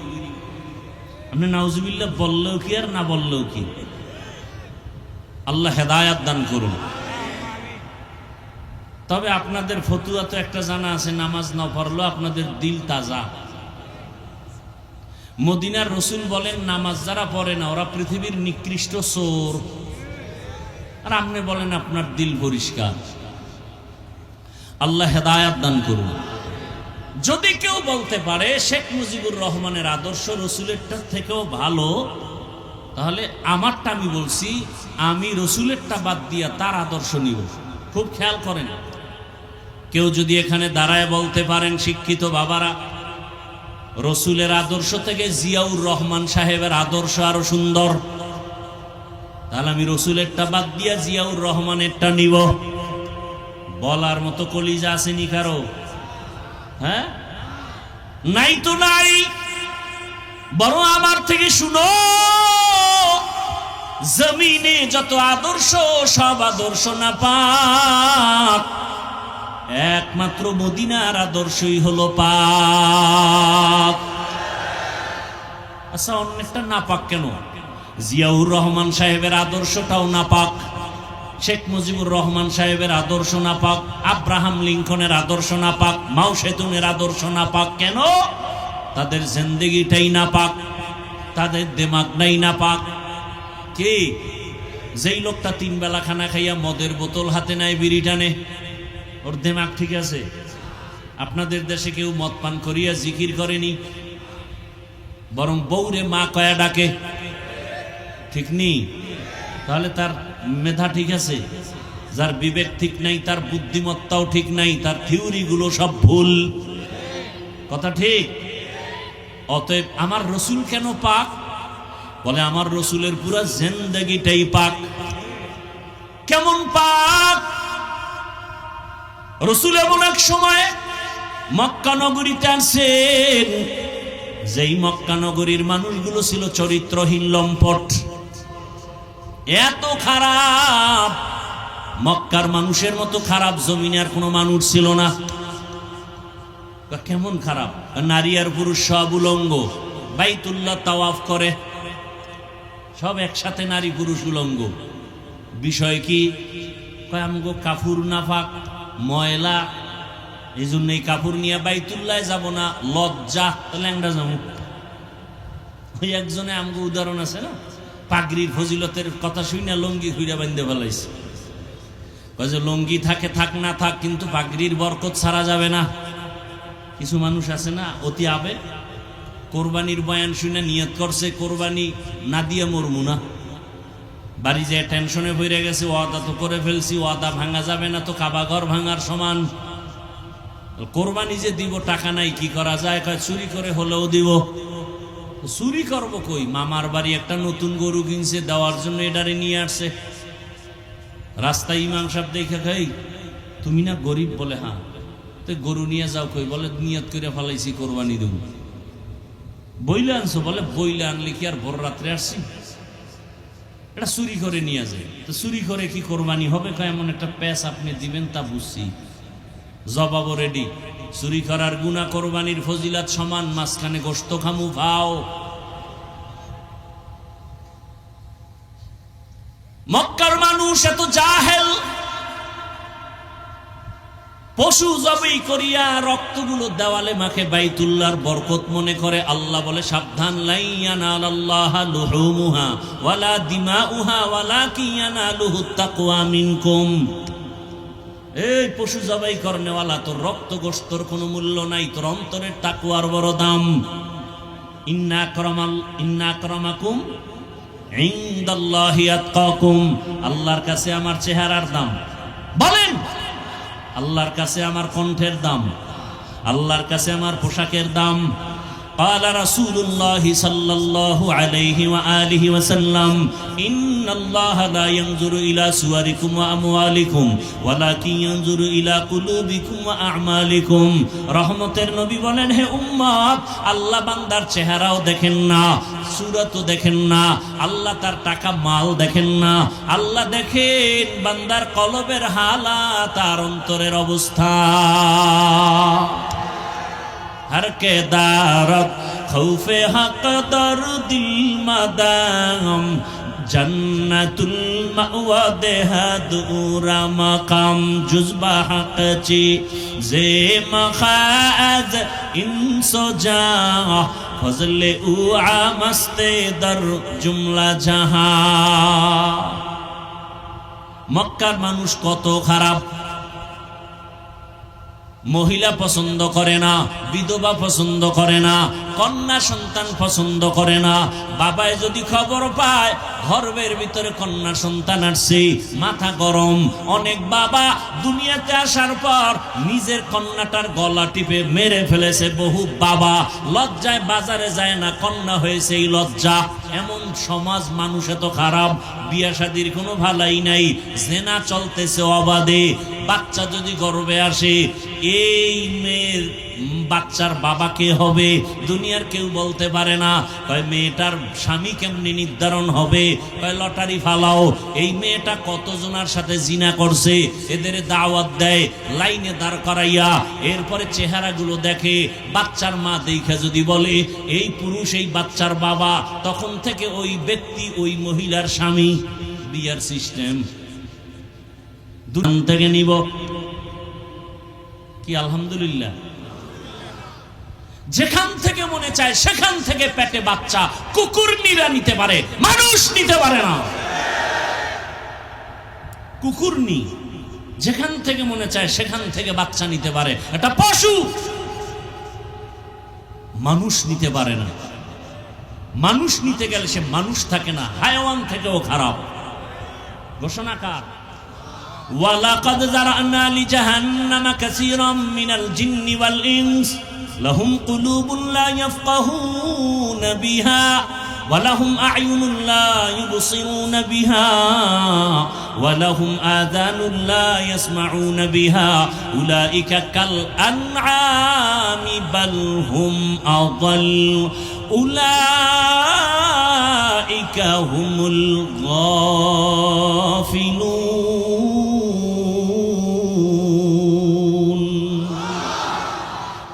আপনি নাউজুবিল্লাহ বললেও কি আর না বললেও কি? আল্লাহ হেদায়াত দান করুন। তবে আপনাদের ফতুয়া তো একটা জানা আছে, নামাজ না পড়লো আপনাদের দিল তাজা। মদিনার রসুল বলেন নামাজ যারা পড়ে না ওরা পৃথিবীর নিকৃষ্ট চোর, আর আপনি বলেন আপনার দিল পরিষ্কার। আল্লাহ হেদায়াত দান করুন। যদি কেউ বলতে পারে শেখ মুজিবুর রহমানের আদর্শ রসুলেরটা থেকেও ভালো, তাহলে আমারটা আমি বলছি, আমি রসুলেরটা বাদ দিয়া তার আদর্শ নিব। খুব খেয়াল করেন, কেউ যদি এখানে দাঁড়ায় বলতে পারেন, শিক্ষিত বাবারা, রসুলের আদর্শ থেকে জিয়াউর রহমান সাহেবের আদর্শ আরো সুন্দর। তাহলে আমি রসুলেরটা বাদ দিয়া জিয়াউর রহমানেরটা নিব। বলার মতো কলিজা আসেনি কারো? হ্যাঁ, নাই তো নাই। বরং আমার থেকে শুনো, জমিনে যত আদর্শ সব আদর্শ না পাক, একমাত্র মদিনার আদর্শই হলো পাক। আচ্ছা, অনেকটা না পাক কেন? জিয়াউর রহমান সাহেবের আদর্শটাও না পাক, শেখ মুজিবুর রহমান সাহেবের আদর্শ না পাক, আব্রাহাম লিঙ্কনের আদর্শ না পাক, মাও সেতুনের আদর্শ না পাক। কেন? তাদের জিন্দেগিটাই না পাক, তাদের দিমাগটাই না পাক। কি যেই লোকটা 3 বেলা খানা খাইয়া মদের বোতল হাতে নেয়, বিড়ি টানে, ওর দিমাগ ঠিক আছে? আপনাদের দেশে কেউ মদ পান করিয়া জিকির করেনি, বরং বউরে মা কয়া ডাকে, ঠিক নেই? তাহলে তার মেধা ঠিক আছে? যার বিবেক ঠিক নাই, তার বুদ্ধিমত্তাও ঠিক নাই, তার থিওরি গুলো সব ভুল। কথা ঠিক? অতএব আমার রসুল কেন পাক? বলে আমার রসুলের পুরা জিন্দেগিটাই পাক। কেমন পাক? রসুল এমন এক সময় মক্কা নগরীতে আসেন, যেই মক্কা নগরীর মানুষগুলো ছিল চরিত্রহীন, লম্পট, এত খারাপ। মক্কার মানুষের মতো খারাপ জমিনে আর কোনো মানুষ ছিল না। কেমন খারাপ? নারী আর পুরুষ সব উলঙ্গ, বাইতুল্লাহ তাওয়াফ করে, সব একসাথে নারী পুরুষ উলঙ্গ। বিষয় কি? আমগো কাফুর নাফাক, ময়লা, এই জন্যই কাপড় নিয়ে বাইতুল্লাহ যাব না, লজ্জা, ল্যাংড়া যাবো। ওই একজনে আমগো উদাহরণ আছে না, পাগড়ির ফজিলতের কথা শুনে লঙ্গি খুঁড়া বান্ধে ফেলাইছে। যে লঙ্গি থাকে থাক না থাক, কিন্তু পাগড়ির বরকত ছাড়া যাবে না। কিছু মানুষ আছে না অতি আবেগ, কোরবানির বয়ান শুনে নিয়ত করছে কোরবানি না দিয়ে মরমু না, বাড়ি যে টেনশনে ভরে গেছে, ওয়াদা তো করে ফেলছি, ওয়াদা ভাঙা যাবে না, তো কাবা ঘর ভাঙার সমান। কোরবানি যে দিব টাকা নাই, কি করা যায়? কয় চুরি করে হলেও দিব। চুরি করব কই? মামার বাড়ি একটা নতুন গরু কিনছে, দেওয়ার জন্য এটারে নিয়ে আসছে। রাস্তায় ইমাম সাহেব দেখে, খাই তুমি না গরিব? বলে হ্যাঁ। তো গরু নিয়ে যাও কই? বলে নিয়ত করে ফেলাইছি কোরবানি দেব। বইলে আনছো? বলে বইলে আনলে কি আর ভোর রাত্রে আসছি? এটা চুরি করে নিয়ে যায়। তো চুরি করে কি কোরবানি হবে? কয় এমন একটা প্যাচ আপনি দিবেন তা বুঝছি, জবাবও রেডি। চুরি করার গুনাহ কোরবানির ফজিলাত সমান, মাঝখানে গোশত খামু ভাও। মক্কার মানুষ এত জাহেল, পশু জবাই করিয়া রক্তগুলো দেওয়ালে মাখে বাইতুল্লাহর বরকত মনে করে। আল্লাহ বলে সাবধান, লা ইয়ানালাল্লাহা লুহুমুহা ওয়ালা দিমাউহা ওয়ালাকিন ইয়ানালুহুত তাকওয়া মিনকুম। এই পশু জবাই করনেওয়ালা, তোর রক্ত গোশতর কোনো মূল্য নাই, তোর অন্তরের তাকওয়ার বড় দাম। ইন্না আকরামাকুম ইনদাল্লাহি আতকাকুম। আল্লাহর কাছে আমার চেহারার দাম। বলেন, আল্লাহর কাছে আমার কণ্ঠের দাম, আল্লাহর কাছে আমার পোশাকের দাম। قال رسول الله صلى الله عليه وآله وسلم إن الله لا ينظر إلى صوركم وأموالكم ولكن ينظر إلى قلوبكم وأعمالكم। রহমতের নবী বলেন, হে উম্মত, আল্লাহ বান্দার চেহারাও দেখেন না, সূরতও দেখেন না, আল্লাহ তার টাকা মাল দেখেন না, আল্লাহ দেখেন বান্দার কলবের হালাত, তার অন্তরের অবস্থা। हर के दारत खौफे हक दर दिल मदाम जन्नतुल मावा देहदूरा मकाम जुज़बा हक ची जे मखाज इंसो जा फजले उआ मस्ते दर जुमला जहां। মক্কার মানুষ কত খারাপ! মহিলা পছন্দ করে না, বিধবা পছন্দ করে না, কন্যা সন্তান পছন্দ করে না। বাবায় যদি খবর পায় গর্ভের ভিতরে কন্যা সন্তান আসছে, মাথা গরম। অনেক বাবা দুনিয়াতে আসার পর নিজের কন্যাটার গলা টিপে মেরে ফেলেছে। বহু বাবা লজ্জায় বাজারে যায় না, কন্যা হয়েছে এই লজ্জা। এমন সমাজ, মানুষ এত খারাপ, বিয়া শাদীর কোনো ভালাই নাই, জেনা চলতেছে অবাধে। বাচ্চা যদি গর্ভে আসে, এই মেয়ের বাচ্চার বাবা কে হবে দুনিয়ার কেউ বলতে পারে না। কয় মেয়েটার স্বামী কেমনি নির্ধারণ হবে? কয় লটারি ফালাও। এই মেয়েটা কতজনের সাথে জিনা করছে, এদের দাওয়াত দেয়, লাইনে দাঁড় করাইয়া এরপরে চেহারাগুলো দেখে। বাচ্চার মা দেখে যদি বলে এই পুরুষ এই বাচ্চার বাবা, তখন থেকে ওই ব্যক্তি ওই মহিলার স্বামী। বিয়ার সিস্টেম দুজন থেকে নিব কি? আলহামদুলিল্লাহ। যেখান থেকে মনে চায় সেখান থেকে পেটে বাচ্চা কুকুর নিরা নিতে পারে, মানুষ নিতে পারে না। কুকুর নি যেখান থেকে মনে চায় সেখান থেকে বাচ্চা নিতে পারে, এটা পশু। মানুষ নিতে পারে না। মানুষ নিতে গেলে সে মানুষ থাকে না, হায়াওয়ান থেকেও খারাপ। ঘোষণাকার ওয়ালাকাদ যারানা লিজাহান্নামা কাসীরাম মিনাল জিন্নি ওয়াল ইনস লাহুম কুলুবুন লা ইয়াফকাহুনা বিহা ওয়া লাহুম আ'য়ুনুন লা ইউবসিরুনা বিহা ওয়া লাহুম আযানুন লা ইয়াসমাউনা বিহা উলাইকা কাল আনআমি বাল হুম আযাল উলাইকা হুমুল গাফিলুন।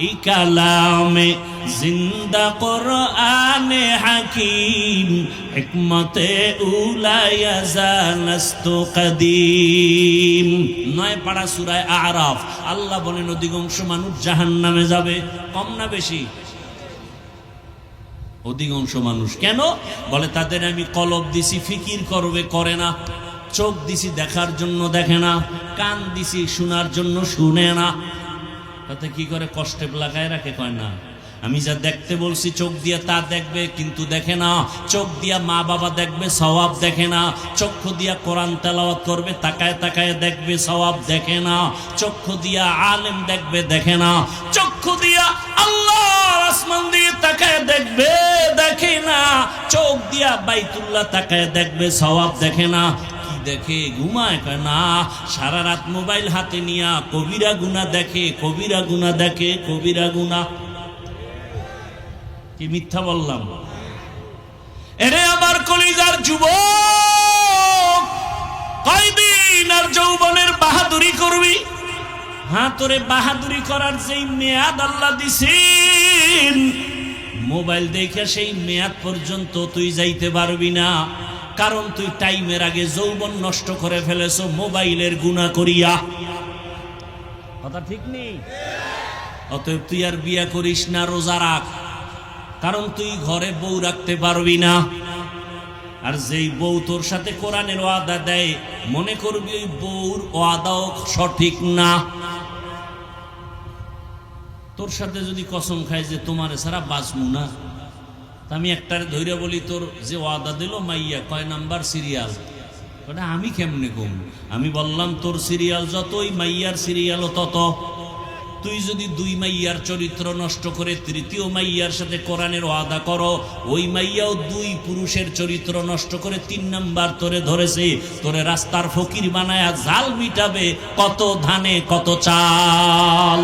এই কালামে জিন্দা কোরআনে হাকিম হিকমতে উলায়া জানাস্তু কদিম। 9 পারা সূরা আরাফ। আল্লাহ বলেন অধিকাংশ মানুষ জাহান্নামে যাবে। কম না বেশি? অধিকাংশ মানুষ। কেন? বলে তাদের আমি কলব দিছি ফিকির করবে, করে না। চোখ দিছি দেখার জন্য, দেখে না। কান দিছি শোনার জন্য, শুনে না। তাতে কি করে? কষ্টে লাগায় রাখে। কয় না আমি যা দেখতে বলছি চোখ দিয়া তা দেখবে, কিন্তু দেখে না। চোখ দিয়া মা বাবা দেখবে, সওয়াব দেখে না। চক্ষু দিয়া কোরআন তেলাওয়াত করবে, তাকায় তাকায় দেখবে, সওয়াব দেখে না। চক্ষু দিয়া আলেম দেখবে, দেখে না। চক্ষু দিয়া আল্লাহর আসমান দিয়ে তাকায় দেখবে, দেখে না। চোখ দিয়া বাইতুল্লাহ তাকায় দেখবে, সওয়াব দেখে না। কি দেখে? ঘুমায়? কয় না, সারা রাত মোবাইল হাতে নিয়া কবিরা গুনাহ দেখে, কবিরা গুনাহ দেখে, কবিরা গুনাহ। কি মিথ্যা বললাম? এরে আমার কলিজার যুবক, কয়দিন আর যৌবনের বাহাদুরি করবি? হ্যাঁ, তোরে বাহাদুরি করার যেই মেয়াদ আল্লাহ দিছেন, মোবাইল দেখে সেই মেয়াদ পর্যন্ত তুই যাইতে পারবি না। কারণ তুই টাইমের আগে যৌবন নষ্ট করে ফেলেছো মোবাইলের গুনাহ করিয়া। কথা ঠিক নেই? অতএব তুই আর বিয়া করিস না, রোজা রাখ। কারণ তুই ঘরে বউ রাখতে পারবি না। আর যেই বউ তোর সাথে কোরআনের ওয়াদা দেয়, মনে করবি ওই বউর ওয়াদাও সঠিক না। তোর সাথে যদি কসম খায় যে তোমার ছাড়া বাঁচমু না, আমি একটারে ধৈর্য বলি, তোর যে ওয়াদা দিল মাইয়া কয় নাম্বার সিরিয়াল? ওটা আমি কেমনে কম? আমি বললাম তোর সিরিয়াল যতই, মাইয়ার সিরিয়ালও তত। তুই যদি 2 মাইয়ার চরিত্র নষ্ট করে 3য় মাইয়ার সাথে কোরআনের ওয়াদা করো, ওই মাইয়াও 2 পুরুষের চরিত্র নষ্ট করে 3 নাম্বার তোরে ধরেছে। তোরে রাস্তার ফকির বানায়া জাল মিটাবে, কত ধানে কত চাল।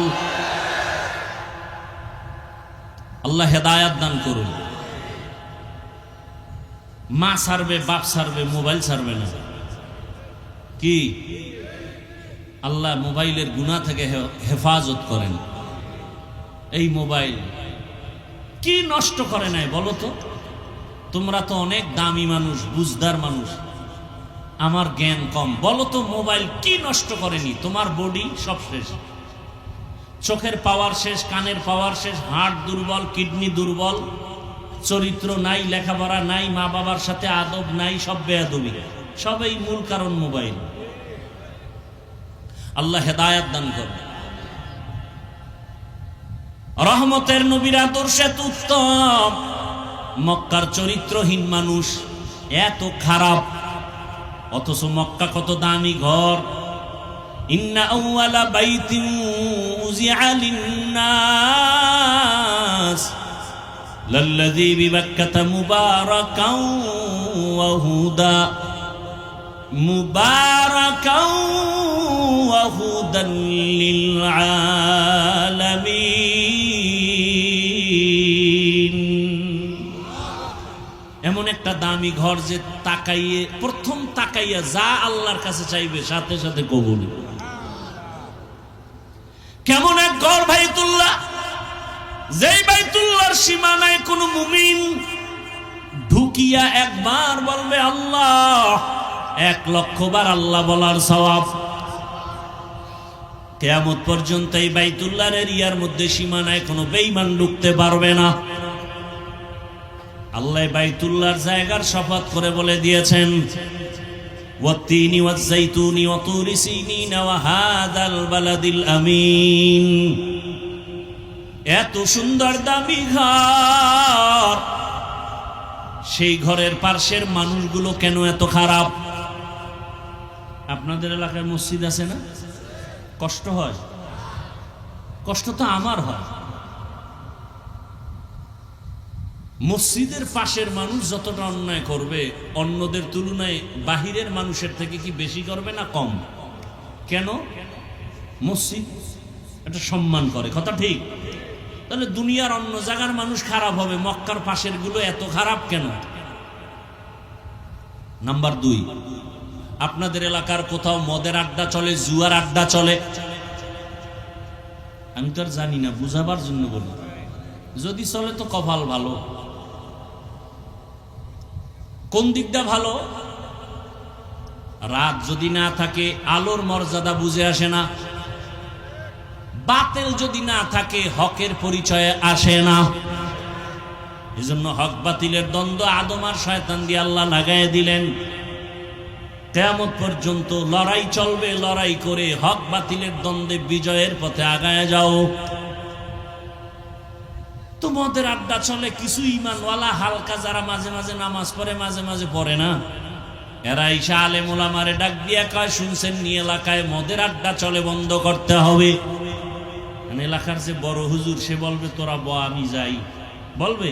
আল্লাহ হেদায়াত দান করুন। মা ছাড়বে, বাপ ছাড়বে, মোবাইল ছাড়বে না। কি? আল্লাহ মোবাইলের গুনাহ থেকে হেফাজত করেন। এই মোবাইল কি নষ্ট করে নাই বলো তো? তোমরা তো অনেক দামি মানুষ, বুঝদার মানুষ, আমার জ্ঞান কম। বলো তো মোবাইল কি নষ্ট করেনি? তোমার বডি সব শেষ, চোখের পাওয়ার শেষ, কানের পাওয়ার শেষ, হার্ট দুর্বল, কিডনি দুর্বল, চরিত্র নাই, লেখাপড়া নাই, মা বাবার সাথে আদব নাই, সব বেয়াদবি। সবই মূল কারণ মোবাইল। আল্লাহ হেদায়াত দান করুন। রহমতের নবীর আদর্শে উত্তম, মক্কার চরিত্রহীন মানুষ এত খারাপ, অথচ মক্কা কত দামি ঘর। ইন্না আউয়ালা বাইতিন উযিআ লিন-নাস লাল্লাযী বিবাক্কাতা মুবারাকাও ওয়া হুদা মুবারাকাও ওয়া হুদাল লিল আলামিন। এমন একটা দামি ঘর যে তাকাইয়ে, প্রথম তাকাইয়া যা আল্লাহর কাছে চাইবে সাথে সাথে কবুল। কেমন এক ঘর বাইতুল্লাহ, যেই বাইতুল্লাহর সীমানায় কোন মুমিন ঢুকিয়া একবার বলবে আল্লাহ, 1,00,000 বার আল্লাহ বলার সওয়াব। কিয়ামত পর্যন্ত এই বাইতুল্লাহর এরিয়ার মধ্যে সীমানায় কোনো বেঈমান ঢুকতে পারবে না। আল্লাহ বাইতুল্লাহর জায়গার শপথ করে বলে দিয়েছেন, ওয়াত্তিনি ওয়াজ্জাইতুনি ওয়া তুরি সিনিন ওয়া হাযাল বালাদিল আমিন। এত সুন্দর দামি ঘর, সেই ঘরের পাশের মানুষগুলো কেন এত খারাপ? আপনাদের এলাকায় মসজিদ আছে না? কষ্ট হয়? কষ্ট তো আমার হয়। মসজিদের পাশের মানুষ যতটা অন্যায় করবে অন্যদের তুলনায় বাহিরের মানুষের থেকে কি বেশি করবে না কম? কেন? মসজিদ এটা সম্মান করে, কথা ঠিক। তাহলে দুনিয়ার অন্য জায়গার মানুষ খারাপ হবে, মক্কার পাশের গুলো এত খারাপ কেন? নাম্বার 2, আপনাদের এলাকার কোথাও মদের আড্ডা চলে, জুয়ার আড্ডা চলে? আমি তো আর জানি না, বুঝাবার জন্য বলি। যদি চলে তো কপাল ভালো। কোন দিকটা ভালো? রাত যদি না থাকে আলোর মর্যাদা বুঝে আসে না, বাতিল যদি না থাকে হকের পরিচয়ে আসে না। এজন্য হক বাতিলের দ্বন্দ্ব আদম আর শয়তান দিয়ে আল্লাহ লাগায় দিলেন। কিয়ামত পর্যন্ত লড়াই চলবে, লড়াই করে হক বাতিলের দ্বন্দ্বে বিজয়ের পথে আগায় যাও। তো মদের আড্ডা চলে, কিছু ঈমানওয়ালা হালকা যারা মাঝে মাঝে নামাজ পড়ে মাঝে মাঝে পড়ে না, এরা ঈশা আলেম ওলামারে ডাক দিয়া কয়, শুনছেন নি এলাকায় মদের আড্ডা চলে, বন্ধ করতে হবে। এলাকার যে বড় হুজুর সে বলবে তোরা ব, আমি যাই, বলবে।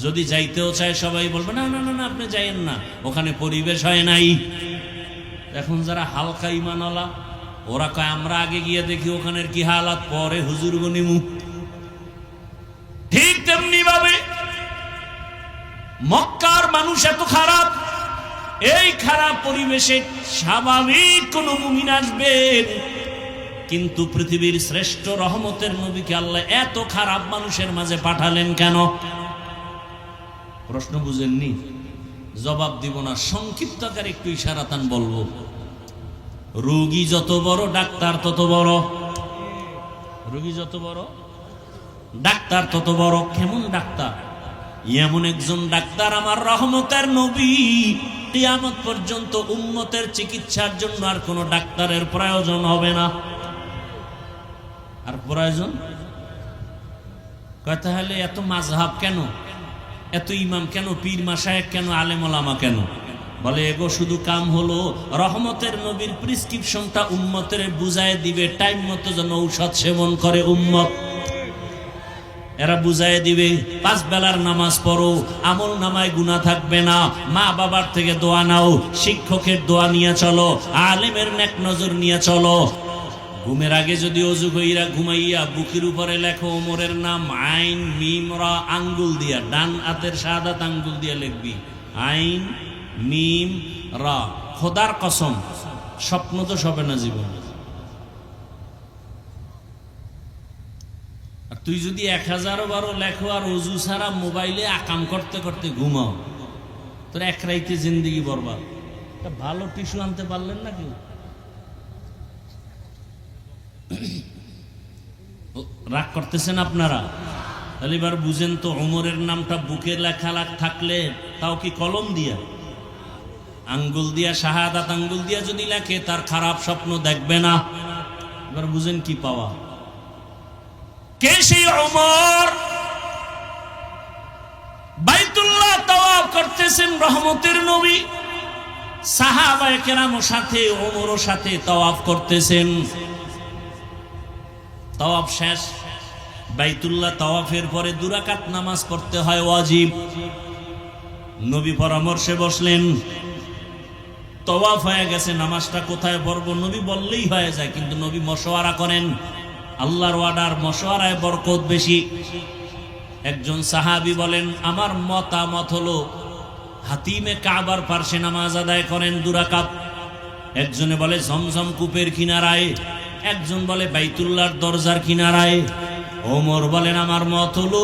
যদি যাইতেও চায় সবাই বলবে না না না না আপনি যাইয়েন না, ওখানে পরিবেশ হয় নাই। এখন যারা হালকা ঈমানওয়ালা ওরা কয় আমরা আগে গিয়ে দেখি ওখানের কি হালাত, পরে হুজুর গনিমু। ঠিক তেমনি ভাবে মক্কার মানুষ এত খারাপ, এই খারাপ পরিবেশে স্বাভাবিক কোন মুমিন আসবেন, কিন্তু পৃথিবীর শ্রেষ্ঠ রহমতের নবীকে আল্লাহ এত খারাপ মানুষের মাঝে পাঠালেন কেন? প্রশ্ন বুঝেননি? জবাব দিব না, সংক্ষিপ্ত আকারে একটু ইশারাতান বলবো। রোগী যত বড় ডাক্তার তত বড়, রোগী যত বড় ডাক্তার তত বড়। কেমন ডাক্তার? এমন একজন ডাক্তার আমার রহমতের নবী কিয়ামত পর্যন্ত উম্মতের চিকিৎসার জন্য আর কোন ডাক্তারের প্রয়োজন হবে না। আর প্রয়োজন কয় তাহলে এত মাযহাব কেন, এত ইমাম কেন, পীর মাশায়েখ কেন, আলেম ওলামা কেন? বলে এগো শুধু কাম হলো রহমতের নবীর প্রেসক্রিপশনটা উম্মতের বুঝায় দিবে, টাইম মতো যেন ঔষধ সেবন করে উম্মত। এরা বুঝায় দিবে 5 বেলার নামাজ পড়ো, আমল নামায় গুনাহ থাকবে না, মা বাবার থেকে দোয়া নাও, শিক্ষকের দোয়া নিয়ে চলো, আলেমের নেক নজর নিয়ে চলো। ঘুমের আগে যদি অজু কইরা ঘুমাইয়া বুকের উপরে লেখো ওমরের নাম, আইন মিম রা আঙ্গুল দিয়া, ডান হাতের শাহাদাত আঙ্গুল দিয়া লিখবি আইন মিম রা। খোদার কসম স্বপ্ন তো সবে না জীবন। আর তুই যদি 1000 বারো লেখো আর অজু ছাড়া মোবাইলে আকাম করতে করতে ঘুমাও, তোর এক রাইতে জিন্দেগি বরবাদ। একটা ভালো টিস্যু আনতে পারলেন না কেউ? রাগ করতেছেন আপনারা? তাহলে এবার বুঝেন তো, ওমরের নামটা বুকে লেখা থাকলে তাও কি কলম দিয়া, আঙ্গুল দিয়া, শাহাদাত আঙ্গুল দিয়া যদি লেখে তার খারাপ স্বপ্ন দেখবে না। এবার বুঝেন কি পাওয়া। কে সেই ওমর? বাইতুল্লাহ তাওয়াফ করতেছেন রহমতের নবী, সাহাবায়ে কেরামের সাথে ওমরও সাথে তাওয়াফ করতেছেন। তাওয়াফ শেষ, বাইতুল্লাহ তাওয়াফের পরে 2 রাকাত নামাজ পড়তে হয় ওয়াজিব। নবী পরামর্শে বসলেন, তাওয়াফ হয়ে গেছে, নামাজটা কোথায় পড়ব? নবী বললেই হয়ে যায়, কিন্তু নবী মশওয়ারা করেন। আল্লাহর ওয়ার্ডার, মশওয়ারায় বরকত বেশি। একজন সাহাবী বলেন, আমার মতামত হলো হাতিমে কাবার পার্শ্বে নামাজ আদায় করেন 2 রাকাত। একজনে বলে জমজম কূপের কিনারায়, একজন বলে বাইতুল্লাহর দরজার কিনারায়। ওমর বলেন, আমার মত হলো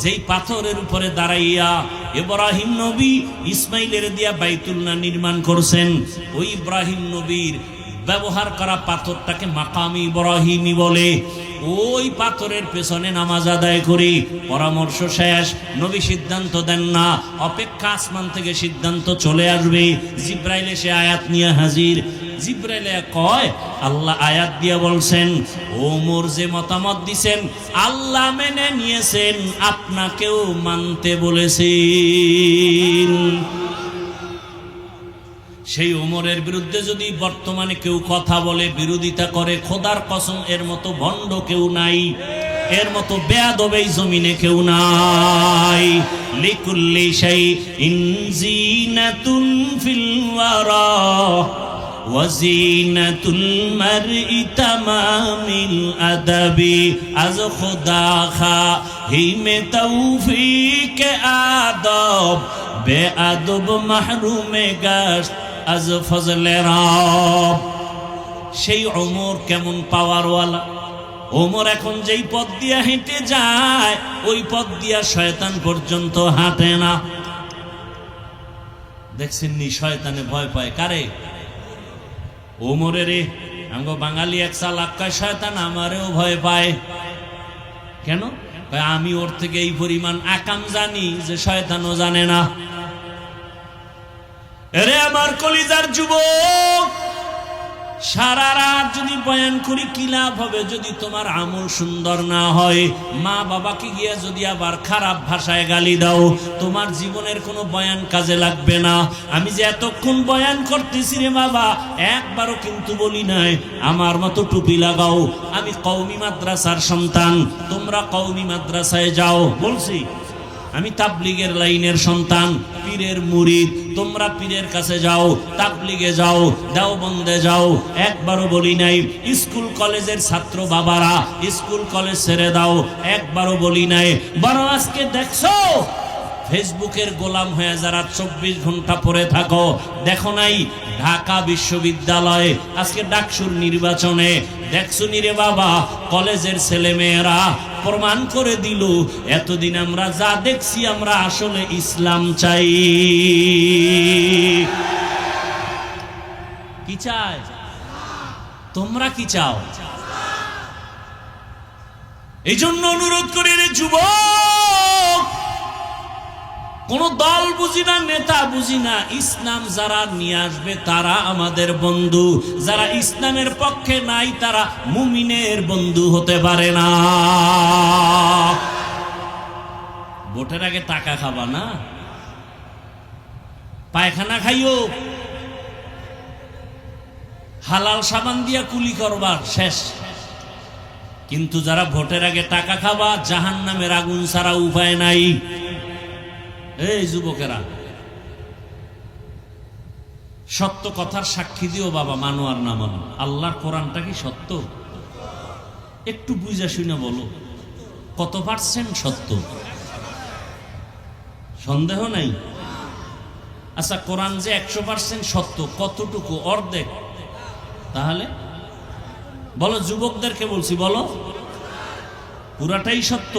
যেই পাথরের উপরে দাঁড়াইয়া ইব্রাহিম নবী ইসমাইলের দিয়া বাইতুল্লাহ নির্মাণ করছেন, ওই ইব্রাহিম নবীর ব্যবহার করা পাথরটাকে মাকামি ইব্রাহিমি বলে, ওই পাথরের পেছনে নামাজ আদায় করি। পরামর্শ শেষ, নবী সিদ্ধান্ত দেন না, অপেক্ষা আসমান থেকে সিদ্ধান্ত চলে আসবে। জিব্রাইল এসে আয়াত নিয়ে হাজির। জিব্রাইল কয়, আল্লাহ আয়াত দিয়ে বলছেন, ওমর যে মতামত দিছেন আল্লাহ মেনে নিয়েছেন, আপনাকেও মানতে বলেছেন। সেই ওমরের বিরুদ্ধে যদি বর্তমানে কেউ কথা বলে, বিরোধিতা করে, খোদার কসম এর মতো ভণ্ড কেউ নাই, এর মতো বেয়াদব এই জমিনে কেউ নাই। লিকুল্লি শাইইন জিনাতুন ফিল ওয়ারা ওয়া জিনাতুল মারই তামামিল আদাবি। আজ খোদা খাহিমে তৌফিক আদব, বেআদব মাহরুমে গাশ আজ ফজলে রব। সেই ওমর কেমন পাওয়ারওয়ালা! ওমর এখন যেই পথ দিয়া হেঁটে যায়, ওই পথ দিয়া শয়তান পর্যন্ত হাঁটে না। দেখছেন নি, শয়তানে ভয় পায় কারে? ওমরের। আমগো বাঙালি এক চালাক কয়, শয়তান আমারেও ভয় পায়। কেন? আমি ওর থেকে এই পরিমাণ আকাম জানি যে শয়তানও জানে না। এরে আমার কলিজার যুবক, সারা রাত যদি বয়ান করি কি লাভ হবে যদি তোমার আমল সুন্দর না হয়? মা বাবাকে গিয়া যদি আবার খারাপ ভাষায় গালি দাও, তোমার জীবনের কোনো বয়ান কাজে লাগবে না। আমি যে এতক্ষণ বয়ান করতেছি রে বাবা, একবারও কিন্তু বলি নাই আমার মতো টুপি লাগাও। আমি কওমি মাদ্রাসার সন্তান, তোমরা কওমি মাদ্রাসায় যাও বলছি। আমি তাবলিগের লাইনের সন্তান, পীরের মুরিদ, তোমরা পীরের কাছে যাও, তাবলিগে যাও, দেওবন্দে যাও। একবারও বলি নাই স্কুল কলেজের ছাত্র বাবারা স্কুল কলেজ ছেড়ে দাও, একবারও বলি নাই। বরং আজকে দেখছো ফেসবুকের গোলাম হয়ে যারা 24 ঘন্টা পড়ে থাকো, দেখো নাই ঢাকা বিশ্ববিদ্যালয়ে আজকে ডাকসুর নির্বাচনে দেখছো নি রে বাবা, কলেজের ছেলে মেয়েরা প্রমাণ করে দিল এতদিন আমরা যা দেখছি আমরা আসলে ইসলাম চাই। কি চাই? তোমরা কি চাও? এই জন্য অনুরোধ করি রে যুবক, কোন দল বুঝি না, নেতা বুঝি না, ইসলাম যারা নিয়ে আসবে তারা আমাদের বন্ধু, যারা ইসলামের পক্ষে নাই তারা মুমিনের বন্ধু হতে পারে না। ভোটের আগে টাকা খাবা না, পায়খানা খাইও, হালাল সাবান দিয়া কুলি করবার শেষ। কিন্তু যারা ভোটের আগে টাকা খাবা, জাহান্নামের আগুন ছাড়া উপায় নাই। এই যুবকেরা, সত্য কথার সাক্ষী দিও বাবা, মানো আর না মানো, আল্লাহর কোরআনটা কি সত্য? একটু বুঝা শুনে বলো, কত পার্সেন্ট সত্য? সন্দেহ নাই? আচ্ছা, কোরআন যে 100% সত্য, কতটুকু? অর্ধেক। তাহলে বলো, যুবকদেরকে বলছি, বলো পুরাটাই সত্য?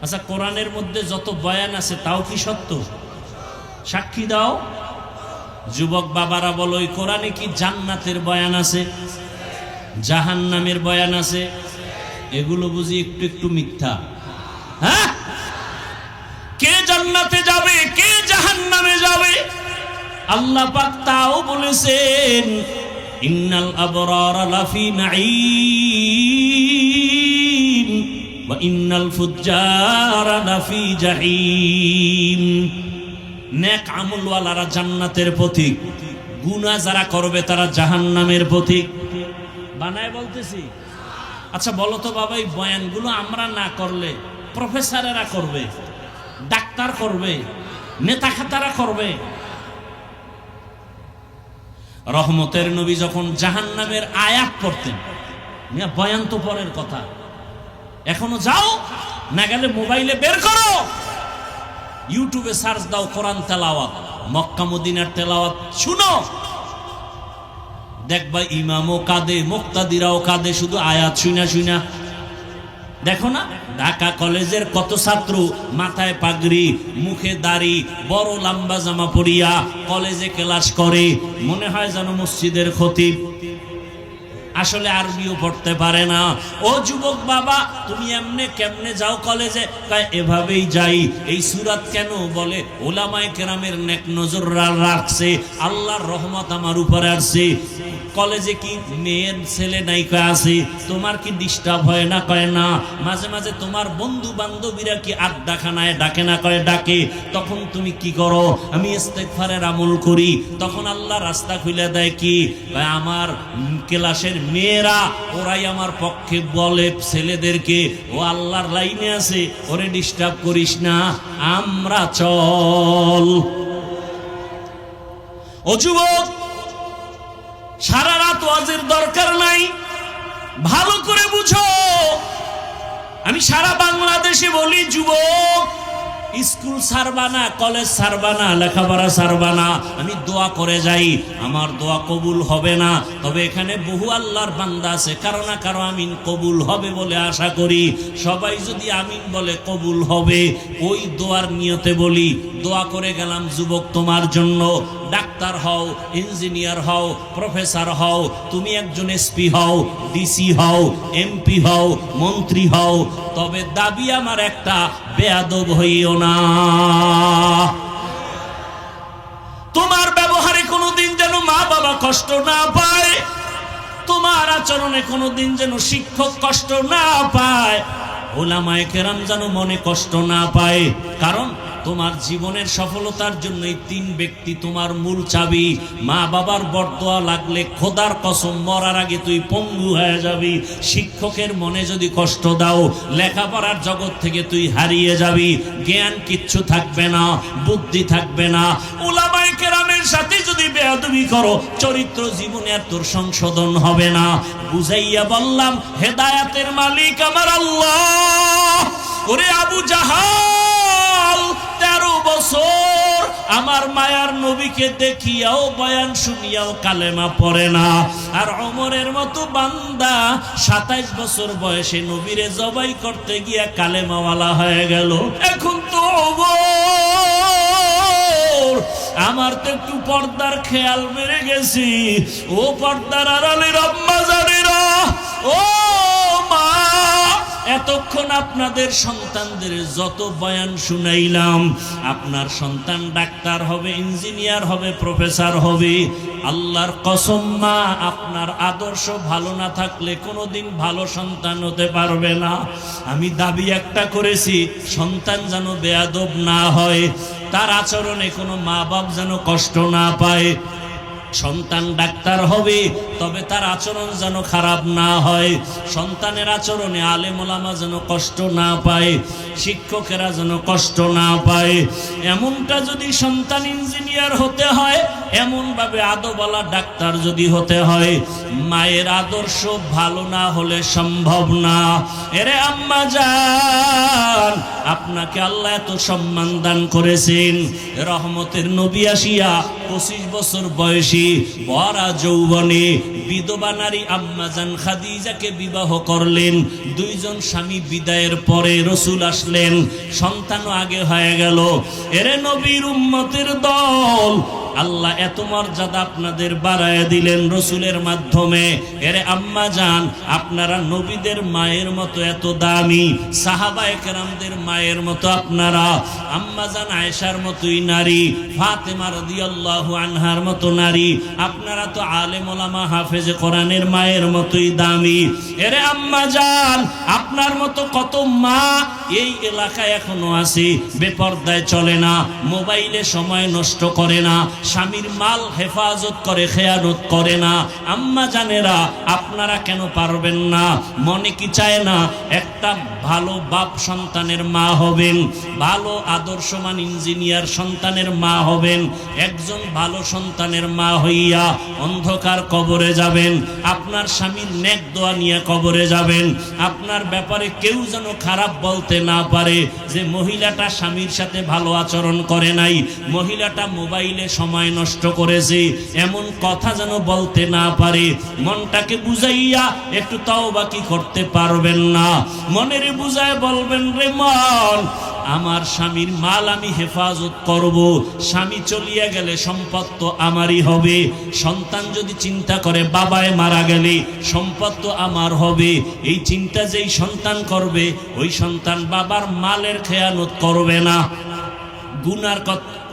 আচ্ছা, কোরআনের মধ্যে যত বয়ান আছে তাও কি সত্য? সাক্ষী দাও। যুবক বাবারা বলো, এই কোরআনে কি জান্নাতের বয়ান আছে, জাহান্নামের বয়ান আছে? এগুলো বুঝি একটু একটু মিথ্যা? হ্যাঁ, কে জান্নাতে যাবে, কে জাহান্নামে যাবে আল্লাহ পাক তাও বলেছেন, ইন্নাল আবরারা লাফি নাঈম ওয়া ইন্নাল ফুজ্জারা লাফি জাহিম। নেক আমলওয়ালারা জান্নাতের পথিক, গুনাহ যারা করবে তারা জাহান্নামের পথিক। বানায় বলতেছি? আচ্ছা বলো তো বাবা, এই বয়ানগুলো আমরা না করলে প্রফেসরেরা করবে, ডাক্তার করবে, নেতা খাতারা করবে। রহমতের নবী যখন জাহান্নামের আয়াত পড়তেন, বয়ান তো পরের কথা, এখনো যাও না গেলে মোবাইলে বের করো, ইউটিউবে সার্চ দাও কোরআন তেলাওয়াত, মক্কা মদিনার তেলাওয়াত শুনো, দেখবা ইমামও কাঁদে, মুক্তাদিরাও কাঁদে, শুধু আয়াত শুনা শুনা। দেখো না ঢাকা কলেজের কত ছাত্র মাথায় পাগড়ি, মুখে দাড়ি, বড় লম্বা জামা পরিয়া কলেজে ক্লাস করে, মনে হয় যেন মসজিদের খতিব, আসলে আরবিও পড়তে পারে না। ও যুবক বাবা, তুমি এমনে কেমনে যাও কলেজে? এভাবেই যাই। এই সূরাত কেন বলে? উলামায়ে কেরামের নেক নজর রাখছে, আল্লাহর রহমত আমার উপরে আসছে। কলেজে কি মেয়ের ছেলে নাই আছে? তোমার কি ডিস্টার্ব হয় না? কয় না। মাঝে মাঝে তোমার বন্ধু বান্ধবীরা কি আড্ডাখানায় ডাকে না? কয় ডাকে। তখন তুমি কি করো? আমি ইস্তেগফারের আমল করি। তখন আল্লাহ রাস্তা খুলে দেয় কি? আমার ক্লাসের মেয়েরা, ওরাই আমার পক্ষে বলে ছেলেদেরকে, ও আল্লাহর লাইনে আছে, ওরে ডিস্টার্ব করিস না, আমরা চল। ও যুবক, সারা রাত ওয়াজের দরকার নাই, ভালো করে বুঝো। আমি সারা বাংলাদেশে বলি, যুবক স্কুল ছাড়বা না, কলেজ ছাড়বা না, লেখাপড়া ছাড়বা না। আমি দোয়া করে যাই, আমার দোয়া কবুল হবে না, তবে এখানে বহু আল্লাহর বান্দা আছে, কারো না কারো আমিন কবুল হবে বলে আশা করি। সবাই যদি আমিন বলে কবুল হবে, ওই দোয়ার নিয়তে বলি। দোয়া করে গেলাম যুবক তোমার জন্য। ডাক্তার হও, ইঞ্জিনিয়ার হও, প্রফেসর হও, তুমি একজন এসপি হও, ডিসি হও, এমপি হও, মন্ত্রী হও, তবে দাবি আমার একটা, বেয়াদব হইও না। তোমার ব্যবহারে কোনোদিন যেন মা বাবা কষ্ট না পায়, তোমার আচরণে কোনোদিন যেন শিক্ষক কষ্ট না পায়, উলামায়ে কেরাম যেন মনে কষ্ট না পায়। কারণ তোমার জীবনের সফলতার জন্য এই তিন ব্যক্তি তোমার মূল চাবি। মা বাবার বরদোয়া লাগলে খোদার কসম মরার আগে তুই পঙ্গু হয়ে যাবি। শিক্ষকের মনে যদি কষ্ট দাও, লেখাপড়ার জগৎ থেকে তুই হারিয়ে যাবি, জ্ঞান কিচ্ছু থাকবে না, বুদ্ধি থাকবে না। উলামায়ে কেরামের সাথে যদি বেয়াদবি করো, চরিত্র জীবনে আর তোর সংশোধন হবে না। বুঝাইয়া বললাম, হেদায়েতের মালিক আমার আল্লাহ। ওরে আবু জাহাল 13 বছর আমার মায়ার নবীকে দেখিয়াও, বয়ান শুনিয়াও কালেমা পড়ে না। আর ওমরের মতো বান্দা 27 বছর বয়সে নবীরে জবাই করতে গিয়া কালেমাওয়ালা হয়ে গেল। এখন তো ওমর, আমার তো একটু পর্দার খেয়াল বেড়ে গেছি। ও পর্দার আড়ালের আম্মা জানেরা, ও মা, এতক্ষণ আপনাদের সন্তানদের যত বয়ান শুনাইলাম, আপনার সন্তান ডাক্তার হবে, ইঞ্জিনিয়ার হবে, প্রফেসর হবে, আল্লাহর কসম মা, আপনার আদর্শ ভালো না থাকলে কোনোদিন ভালো সন্তান হতে পারবে না। আমি দাবি একটা করেছি, সন্তান যেন বেয়াদব না হয়, তার আচরণে কোনো মা বাপ যেন কষ্ট না পায়। সন্তান ডাক্তার হবে, তবে তার আচরণ যেন খারাপ না হয়। সন্তানের আচরণে আলেম ওলামা যেন কষ্ট না পায়, শিক্ষকেরা যেন কষ্ট না পায়। এমনটা যদি সন্তান ইঞ্জিনিয়ার হতে হয়, এমনভাবে আদবওয়ালা ডাক্তার যদি হতে হয়, মায়ের আদর্শ ভালো না হলে সম্ভব না। এরে আম্মা জান, আপনাকে আল্লাহ এত সম্মান দান করেছেন। রহমতের নবী আসিয়া 25 বছর বয়সী ভরা যৌবনে বিধবা নারী আম্মা জান খাদিজাকে বিবাহ করলেন। 2 জন স্বামী বিদায়ের পরে রসুল আসলেন, সন্তানও আগে হয়ে গেল। এরে নবীর উম্মতের দল, আল্লাহ এত মর্যাদা আপনাদের বাড়ায় দিলেন রসুলের মাধ্যমে। এরে আম্মা জান, আপনারা নবীদের মায়ের মতো এত দামি, সাহাবায়ে কেরামদের মায়ের মতো আপনারা, আম্মা জান আয়েশার মতোই নারী, ফাতেমা রাদিয়াল্লাহু আনহার মতো নারী, আপনারা তো আলেম ওলামা হাফেজে কোরআনের মায়ের মতোই দামি। এরে আম্মা জান, আপনার মতো কত মা এই এলাকায় এখনো আছে, বেপরদায় চলে না, মোবাইলে সময় নষ্ট করে না, স্বামীর মাল হেফাজত করে, খেয়ানত করে না। আম্মা জানেরা, আপনারা কেন পারবেন না? মনে কি চায় না একটা ভালো বাপ সন্তানের মা হবেন, ভালো আদর্শমান ইঞ্জিনিয়ার সন্তানের মা হবেন, একজন ভালো সন্তানের মা হইয়া অন্ধকার কবরে যাবেন, আপনার স্বামীর নেক দোয়া নিয়ে কবরে যাবেন, আপনার ব্যাপারে কেউ যেন খারাপ বলতে না পারে যে মহিলাটা স্বামীর সাথে ভালো আচরণ করে নাই, মহিলাটা মোবাইলে সময় নষ্ট করেছে, এমন কথা যেন বলতে না পারে। মনটাকে বুঝাইয়া একটু তওবা কি করতে পারবেন না? মনের বুঝায় বলবেন, রে মন, আমার স্বামীর মাল আমি হেফাজত করব, স্বামী চলিয়া গেলে সম্পদ তো আমারই হবে। সন্তান যদি চিন্তা করে বাবায় মারা গেলে সম্পদ তো আমার হবে, এই চিন্তা যেই সন্তান করবে ওই সন্তান বাবার মালের খেয়ানত করবে না, গুনার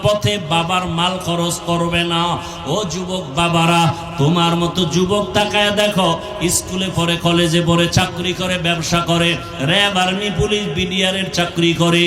পথে বাবার মাল খরচ করবে না। ও যুবক বাবারা, তোমার মতো যুবক তাকায় দেখো, স্কুলে পড়ে, কলেজে পড়ে, চাকরি করে, ব্যবসা করে, র্যাব, আর্মি, পুলিশ, বিডিআরের চাকরি করে,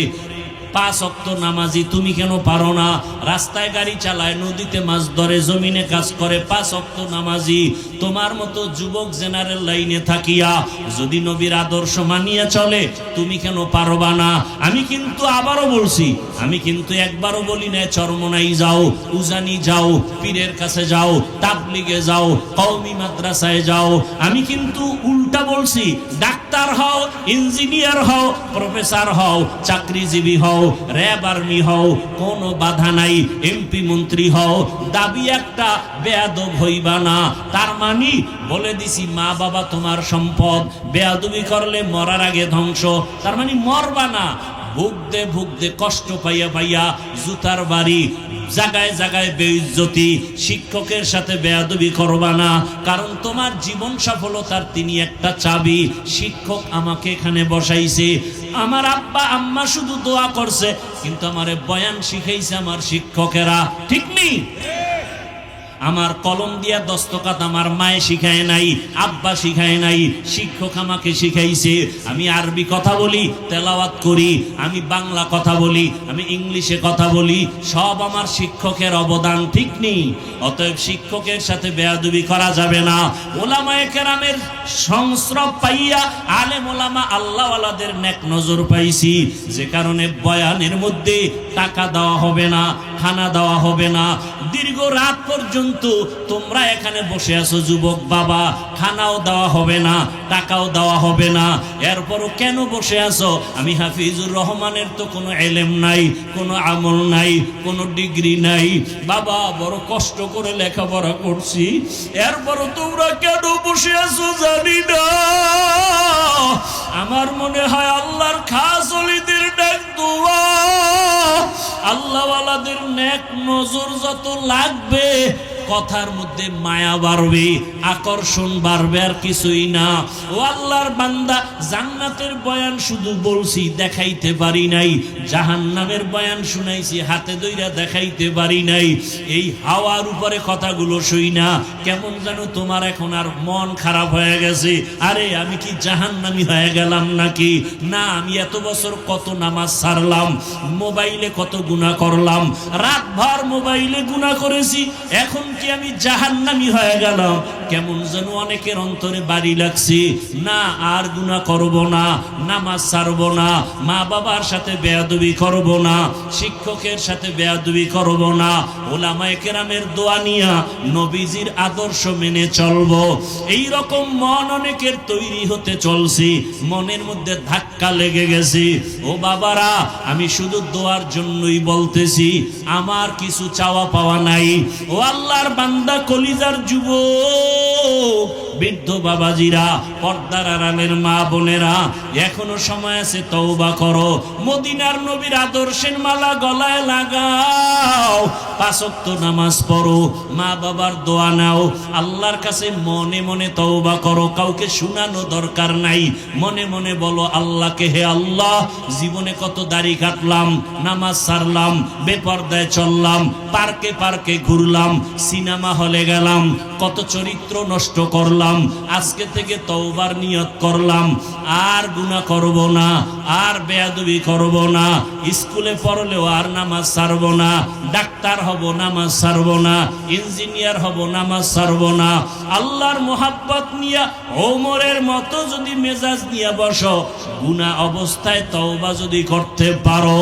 5 ওয়াক্ত নামাজি, তুমি কেন পারো না? রাস্তায় গাড়ি চালায়, নদীতে মাছ ধরে, জমিনে কাজ করে, 5 ওয়াক্ত নামাজি। তোমার মতো যুবক জেনারেল লাইনে থাকিয়া যদি নবীর আদর্শ মানিয়া চলে, তুমি কেন পারবা না? আমি কিন্তু আবারও বলছি, আমি কিন্তু একবারও বলি না চরমনাই যাও, উজানি যাও, পীরের কাছে যাও, তাবলিগে যাও, কওমি মাদ্রাসায় যাও। আমি কিন্তু উল্টা বলছি, ডাক্তার হও, ইঞ্জিনিয়ার হও, প্রফেসর হও, চাকরিজীবী হও, র্যাব, আর্মি হও, কোনো বাধা নাই, এমপি মন্ত্রী হও, দাবি একটা, বেয়াদব হইবা না। তার মানে বলে দিছি, মা বাবা তোমার সম্পদ, বেয়াদবি করলে মরার আগে ধ্বংস। তার মানে মরবা না, ভুগতে ভুগতে, কষ্ট পাইয়া পাইয়া জুতার বাড়ি, জায়গায় জায়গায় বেইজ্জতি। শিক্ষকের সাথে বেয়াদবি করবা না, কারণ তোমার জীবন সফলতার তিনি একটা চাবি। শিক্ষক আমাকে এখানে বসাইছে, আমার আব্বা আম্মা শুধু দোয়া করছে, কিন্তু আমারে বয়ান শিখাইছে আমার শিক্ষকেরা, ঠিক নেই? আমার কলম দিয়া দস্তখত আমার মায়ে শিখায় নাই, আব্বা শিখায় নাই, শিক্ষক আমাকে শিখাইছে। আমি আরবি কথা বলি, তেলাওয়াত করি, আমি বাংলা কথা বলি, আমি ইংলিশে কথা বলি, সব আমার শিক্ষকের অবদান, ঠিক নেই? অতএব শিক্ষকের সাথে বেয়াদবি করা যাবে না। ওলামায়ে কেরামের সংস্রব পাইয়া আলেম ওলামা আল্লাহওয়ালাদের নেক নজর পাইছি, যে কারণে বয়ানের মধ্যে টাকা দেওয়া হবে না, খানা দেওয়া হবে না। দীর্ঘ রাত পর্যন্ত তোমরা এখানে বসে আছো যুবক বাবা, খানাও দেওয়া হবে না, টাকাও দেওয়া হবে না। এরপরও কেন বসে আছো? আমি হাফিজুর রহমানের তো কোনো এলেম নাই, কোনো আমল নাই, কোনো ডিগ্রি নাই, বাবা বড় কষ্ট করে লেখাপড়া করছি, এরপরও তোমরা কেন বসে আছো জানি না। আমার মনে হয় আল্লাহর খাস ওলিদের ডাক দোয়া, আল্লাহওয়ালাদের নেক নজর যত লাগবে, কথার মধ্যে মায়া বাড়বে, আকর্ষণ বাড়বে, আর কিছুই না। ও আল্লাহর বান্দা, জান্নাতের বয়ান শুধু বলছি, দেখাইতে পারি নাই, জাহান্নামের বয়ান শুনাইছি, হাতে ধইরা দেখাইতে পারি নাই। এই হাওয়ার উপরে কথাগুলো শুই না, কেমন যেন তোমার এখন আর মন খারাপ হয়ে গেছে, আরে আমি কি জাহান্নামী হয়ে গেলাম নাকি? না, আমি এত বছর কত নামাজ ছাড়লাম, মোবাইলে কত গুনাহ করলাম, রাতভর মোবাইলে গুনাহ করেছি, এখন কি আমি জাহান্নামী হয়ে গেলাম? কেমন যেন অনেকের অন্তরে বাড়ি লাগছে। না, আর গুনাহ করব না, নামাজ ছাড়ব না, মা বাবার সাথে বেয়াদবি করব না, শিক্ষকের সাথে বেয়াদবি করব না, ওলামায়ে কেরামের দোয়া নিয়া নবীজির আদর্শ মেনে চলব। এই রকম মন অনেকের তৈরি হতে চলছে, মনের মধ্যে ধাক্কা লেগে গেছে। ও বাবারা, আমি শুধু দোয়ার জন্যই বলতেছি, আমার কিছু চাওয়া পাওয়া নাই। ও আল্লাহর বান্দা, কলিজার যুবক, বৃদ্ধ বাবাজিরা, পর্দার আড়ালের মা বোনেরা, এখনো সময় আছে, তওবা করো। মদিনার নবীর আদর্শের মালা গলায় লাগাও, 5 ওয়াক্ত নামাজ পড়ো, মা বাবার দোয়া নাও, আল্লাহর কাছে মনে মনে তওবা করো। কাউকে শোনানো দরকার নাই, মনে মনে বলো আল্লাহকে, হে আল্লাহ, জীবনে কত দাড়ি কাটলাম, নামাজ ছাড়লাম, বেপরদায় চললাম, পার্কে পার্কে ঘুরলাম, সিনেমা হলে গেলাম, কত চরিত্র নষ্ট করলাম। আজকে থেকে তওবার নিয়ত করলাম, আর গুনাহ করব না, আর বেয়াদবি করব না, স্কুলে পড়লেও আর নামাজ ছাড়ব না, ডাক্তার হব নামাজ ছাড়ব না, ইঞ্জিনিয়ার হব নামাজ ছাড়ব না। আল্লাহর মোহাব্বত নিয়া ওমরের মতো যদি মেজাজ নিয়ে বসো, গুনাহ অবস্থায় তওবা যদি করতে পারো,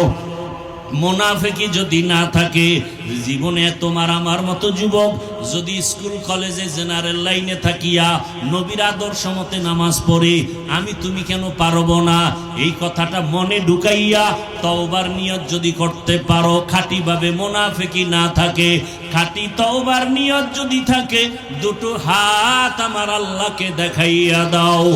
মুনাফিকি যদি না থাকে, জীবনে তোমার আমার মতো যুবক যদি স্কুল কলেজে জেনারেল লাইনে থাকিয়া নবীর আদর্শ মতে নামাজ পড়ে, আমি তুমি কেন পারবো না, এই কথাটা মনে ঢুকাইয়া তওবার নিয়ত যদি করতে পারো, খাঁটি ভাবে মুনাফিকি না থাকে, খাঁটি তওবার নিয়ত যদি থাকে, দুটো হাত আমার আল্লাহকে দেখাইয়া দাও।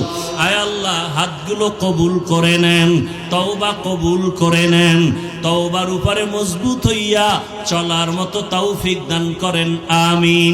আয় আল্লাহ, হাতগুলো কবুল করে নেন, তওবা কবুল করে নেন, তওবার উপরে মজবুত হইয়া চলার মতো তৌফিক দান করেন, আমিন।